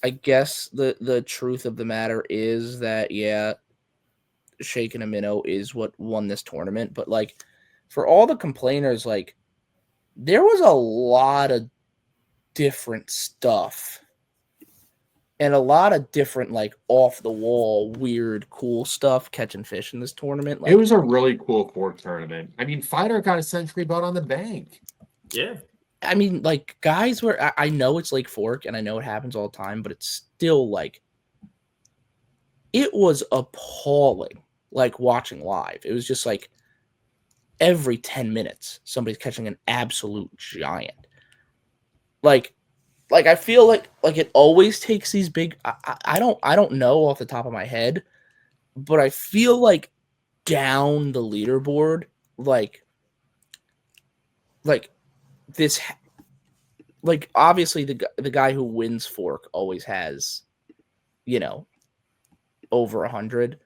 the truth of the matter is that Shaking a Minnow is what won this tournament, but like for all the complainers, like there was a lot of different stuff and a lot of different like off the wall weird cool stuff catching fish in this tournament. Like, it was a really cool fork tournament. I mean, Fighter got a century boat on the bank. Yeah. I mean, like guys were I know it's Lake Fork and I know it happens all the time, but it's still like it was appalling like watching live. It was just like every 10 minutes somebody's catching an absolute giant. Like I feel like it always takes these big I don't know off the top of my head, but I feel like down the leaderboard like this like obviously the guy who wins fork always has over 100,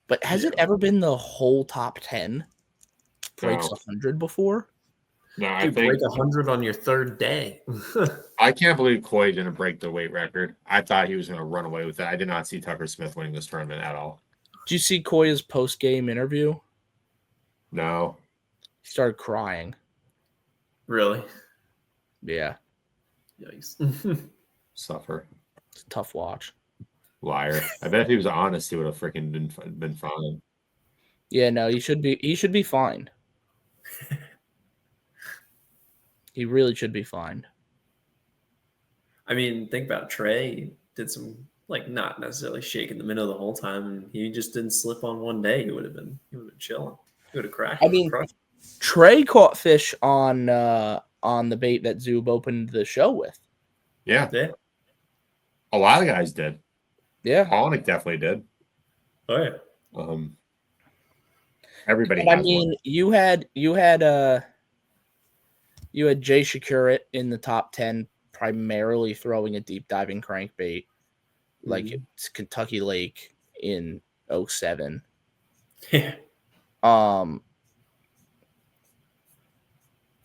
but has it ever been the whole top 10 breaks 100 before? No, I think break 100 on your third day. I can't believe Coy didn't break the weight record. I thought he was going to run away with it. I did not see Tucker Smith winning this tournament at all. Did you see Coy's post-game interview? No. He started crying. Really? Yeah. Yikes. Suffer. It's a tough watch. Liar. I bet if he was honest, he would have freaking been fine. Yeah, no, he should be fine. He really should be fine. I mean, think about Trey. He did some like not necessarily shaking the minnow the whole time, and he just didn't slip on one day. He would have been chilling. He would have crashed. I mean, Trey caught fish on the bait that Zub opened the show with. Yeah. A lot of guys did. Yeah. Polnick definitely did. Oh yeah. Everybody. I mean, one. you had Jay Shakurit in the top 10, primarily throwing a deep diving crankbait, like it's Kentucky Lake in 07. Yeah.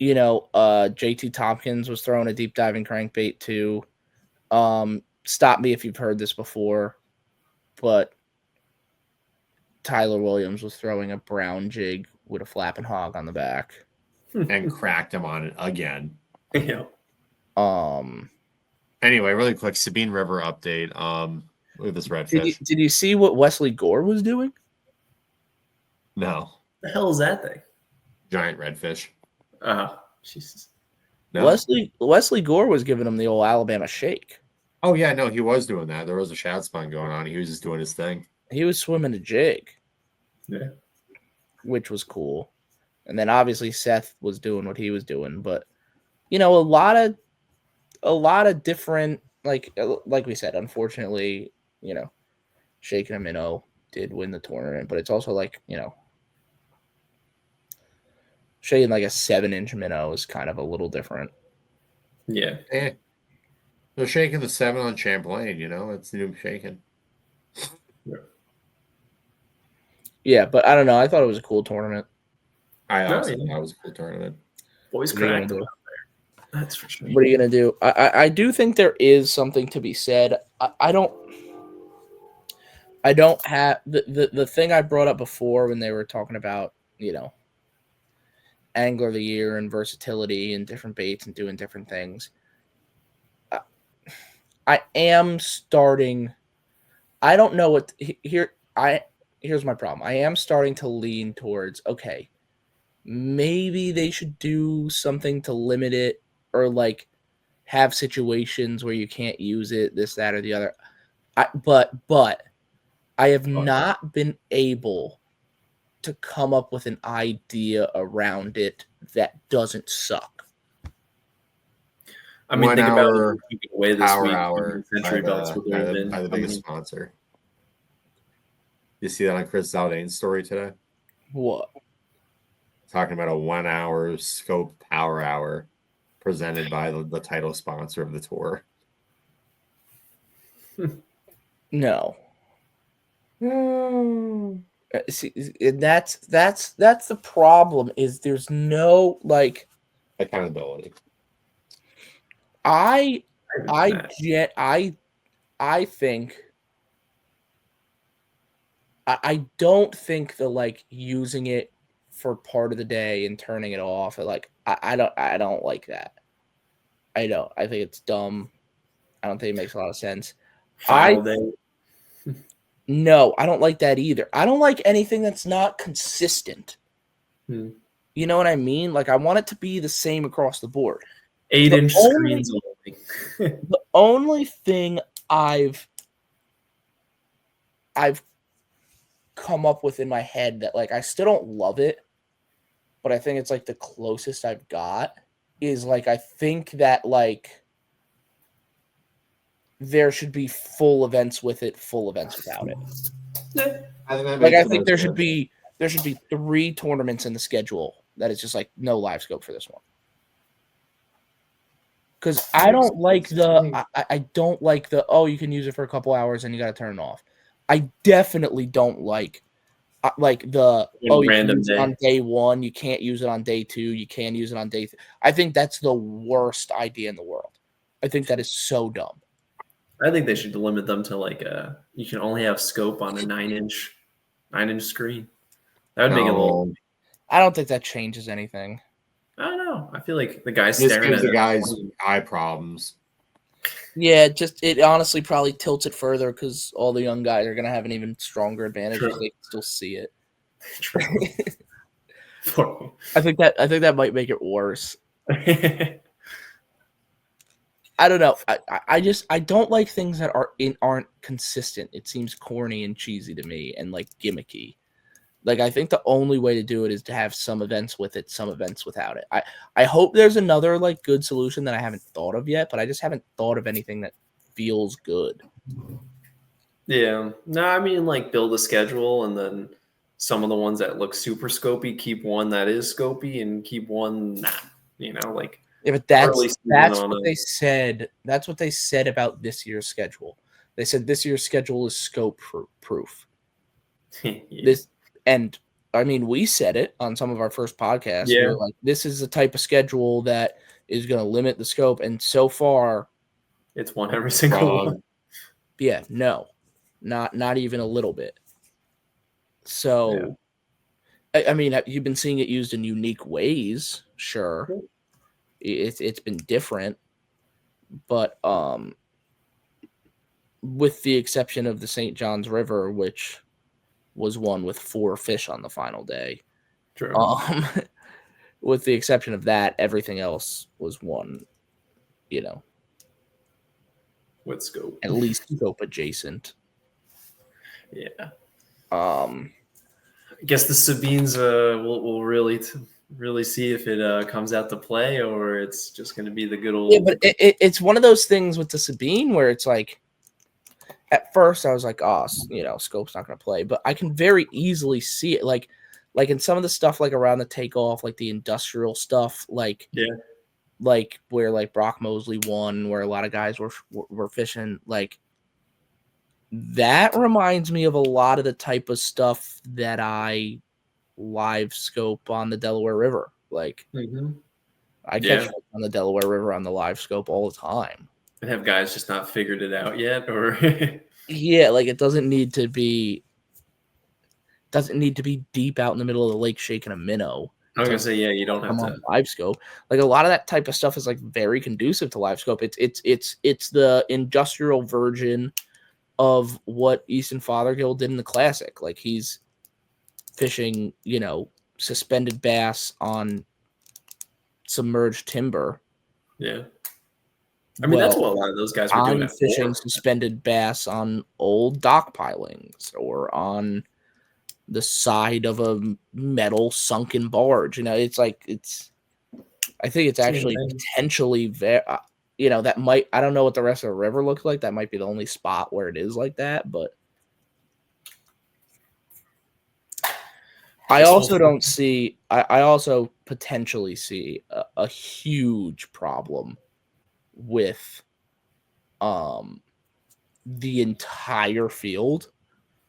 JT Tompkins was throwing a deep diving crankbait too. Stop me if you've heard this before, but Tyler Williams was throwing a brown jig with a flapping hog on the back. And cracked him on it again. Yeah. Anyway, really quick, Sabine River update. Look at this redfish. Did you see what Wesley Gore was doing? No. The hell is that thing? Giant redfish. Jesus. No. Wesley Gore was giving him the old Alabama shake. Oh yeah, no, he was doing that. There was a shad spawn going on. He was just doing his thing. He was swimming a jig. Yeah. Which was cool. And then obviously Seth was doing what he was doing, but a lot of different like we said, unfortunately, Shaking a Minnow did win the tournament, but it's also like, shaking like a 7-inch minnow is kind of a little different. Yeah. They're shaking the 7 on Champlain, it's new shaking. Yeah, but I don't know. I thought it was a cool tournament. I also thought it was a cool tournament. Boys cracked them out there. That's for sure. What are you gonna do? I do think there is something to be said. I don't have the thing I brought up before when they were talking about, Angler of the Year and versatility and different baits and doing different things. I am starting. I don't know what here's my problem. I am starting to lean towards, okay, maybe they should do something to limit it, or like have situations where you can't use it, this, that, or the other. But I have not been able to come up with an idea around it that doesn't suck. I mean, 1 think hour, about it away this power week. hour Century belts would have been by the biggest sponsor. You see that on Chris Zaldane's story today? What? Talking about a 1 hour scope power hour presented by the title sponsor of the tour. No. See, that's the problem. Is there's no like accountability. I think I don't think the like using it for part of the day and turning it off, like I don't like that. I don't. I think it's dumb. I don't think it makes a lot of sense. Final day. No, I don't like that either. I don't like anything that's not consistent. You know what I mean? Like I want it to be the same across the board. 8-inch screens only. The only thing I've come up with in my head that like I still don't love it, but I think it's like the closest I've got is like I think that like there should be full events with it, full events without it. I think there should be 3 tournaments in the schedule that is just like no live scope for this one. Because I don't like I don't like the you can use it for a couple hours and you got to turn it off. I definitely don't like the you can use it on day 1, you can't use it on day 2, you can use it on day 3. I think that's the worst idea in the world. I think that is so dumb. I think they should limit them to like you can only have scope on a 9-inch screen. That would make it a little. I don't think that changes anything. I don't know. I feel like the guys staring at the guys' eye problems. Yeah, it honestly probably tilts it further because all the young guys are gonna have an even stronger advantage if they can still see it. True. I think that might make it worse. I don't know. I don't like things that aren't consistent. It seems corny and cheesy to me and like gimmicky. Like I think the only way to do it is to have some events with it, some events without it. I hope there's another like good solution that I haven't thought of yet, but I just haven't thought of anything that feels good. Yeah. No, I mean like build a schedule and then some of the ones that look super scopy, keep one that is scopy and keep one not, like. Yeah, but that's what they said. That's what they said about this year's schedule. They said this year's schedule is scope proof. Yeah. And I mean, we said it on some of our first podcasts. Yeah. We were like, this is the type of schedule that is going to limit the scope. And so far, it's won every single one. Yeah, no, not even a little bit. So, yeah. I mean, you've been seeing it used in unique ways, sure. It's been different, but with the exception of the St. John's River, which was won with 4 fish on the final day. True. With the exception of that, everything else was won, with scope, at least scope adjacent. Yeah. I guess the Sabines will really see if it comes out to play or it's just going to be the good old. Yeah, but it's one of those things with the Sabine where it's like, at first I was like, scope's not going to play, but I can very easily see it. Like in some of the stuff, like around the takeoff, like the industrial stuff, like where like Brock Mosley won, where a lot of guys were fishing, like that reminds me of a lot of the type of stuff that I live scope on the Delaware River. Like I catch on the Delaware River on the live scope all the time. And have guys just not figured it out yet, or yeah, like it doesn't need to be deep out in the middle of the lake shaking a minnow. I was gonna say, yeah, you don't have to live scope. Like a lot of that type of stuff is like very conducive to live scope. It's the industrial version of what Easton Fothergill did in the Classic. Like he's fishing, suspended bass on submerged timber. Yeah. I mean, that's what a lot of those guys were doing. I'm fishing suspended bass on old dock pilings or on the side of a metal sunken barge. I think it's actually potentially very, that might, I don't know what the rest of the river looks like. That might be the only spot where it is like that, but I also don't see, I also potentially see a huge problem with the entire field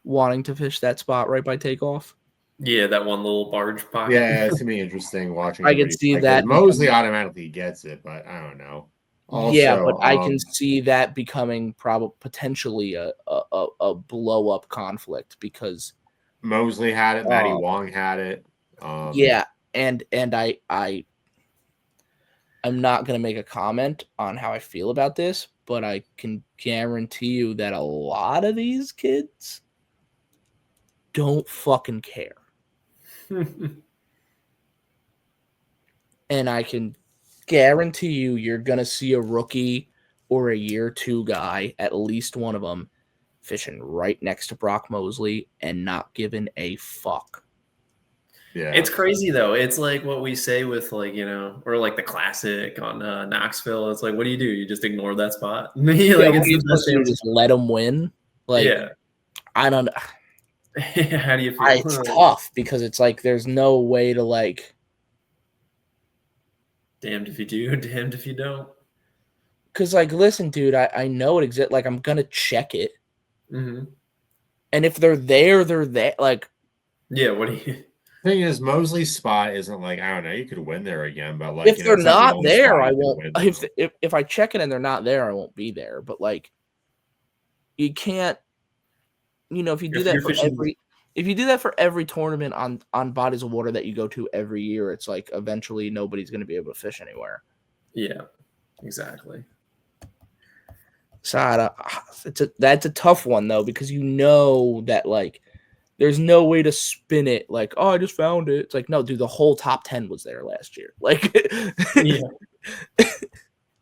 wanting to fish that spot right by takeoff. Yeah, that one little barge pocket. Yeah, it's gonna be interesting watching. I can see that Mosley automatically gets it, but I don't know. Also, but I can see that becoming potentially a blow up conflict because Mosley had it, Matty Wong had it. Yeah, and I'm not gonna make a comment on how I feel about this, but I can guarantee you that a lot of these kids don't fucking care. And I can guarantee you're going to see a rookie or a year 2 guy, at least one of them, fishing right next to Brock Mosley and not giving a fuck. Yeah, it's crazy though. It's like what we say with or like the Classic on Knoxville. It's like, what do? You just ignore that spot? You just let them win. I don't know. How do you feel? It's tough because it's like there's no way to damned if you do, damned if you don't. Because listen, dude, I know it exists. I'm gonna check it, and if they're there, they're there. Yeah. What do you? Thing is, Mosley's spot isn't I don't know. You could win there again, but if they're not there, I won't. If I check it and they're not there, I won't be there. But you can't. If you do that for if you do that for every tournament on bodies of water that you go to every year, it's eventually nobody's going to be able to fish anywhere. Yeah, exactly. So that's a tough one though, because that there's no way to spin it I just found it. It's no, dude, the whole top 10 was there last year. Yeah.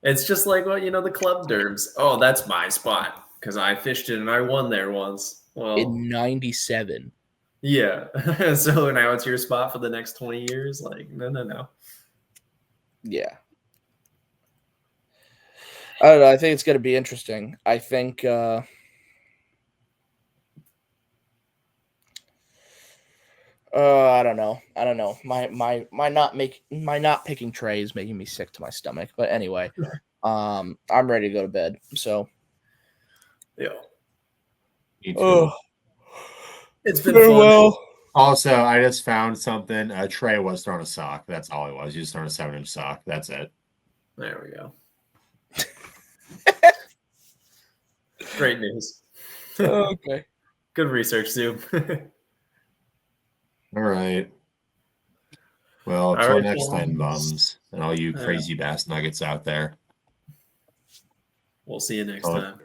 It's just the club derbs. Oh, that's my spot because I fished it and I won there once. Well, in 97. Yeah. So now it's your spot for the next 20 years? No. Yeah. I don't know. I think it's going to be interesting. I think I don't know. My not picking Trey is making me sick to my stomach. But anyway, I'm ready to go to bed. So yeah. Oh, it's been fun. Well. Also, I just found something. Trey was throwing a sock. That's all it was. He was throwing a 7-inch sock. That's it. There we go. Great news. Okay. Good research, Zoom. All right. Well, until next time, bums, and all you crazy bass nuggets out there. We'll see you next time.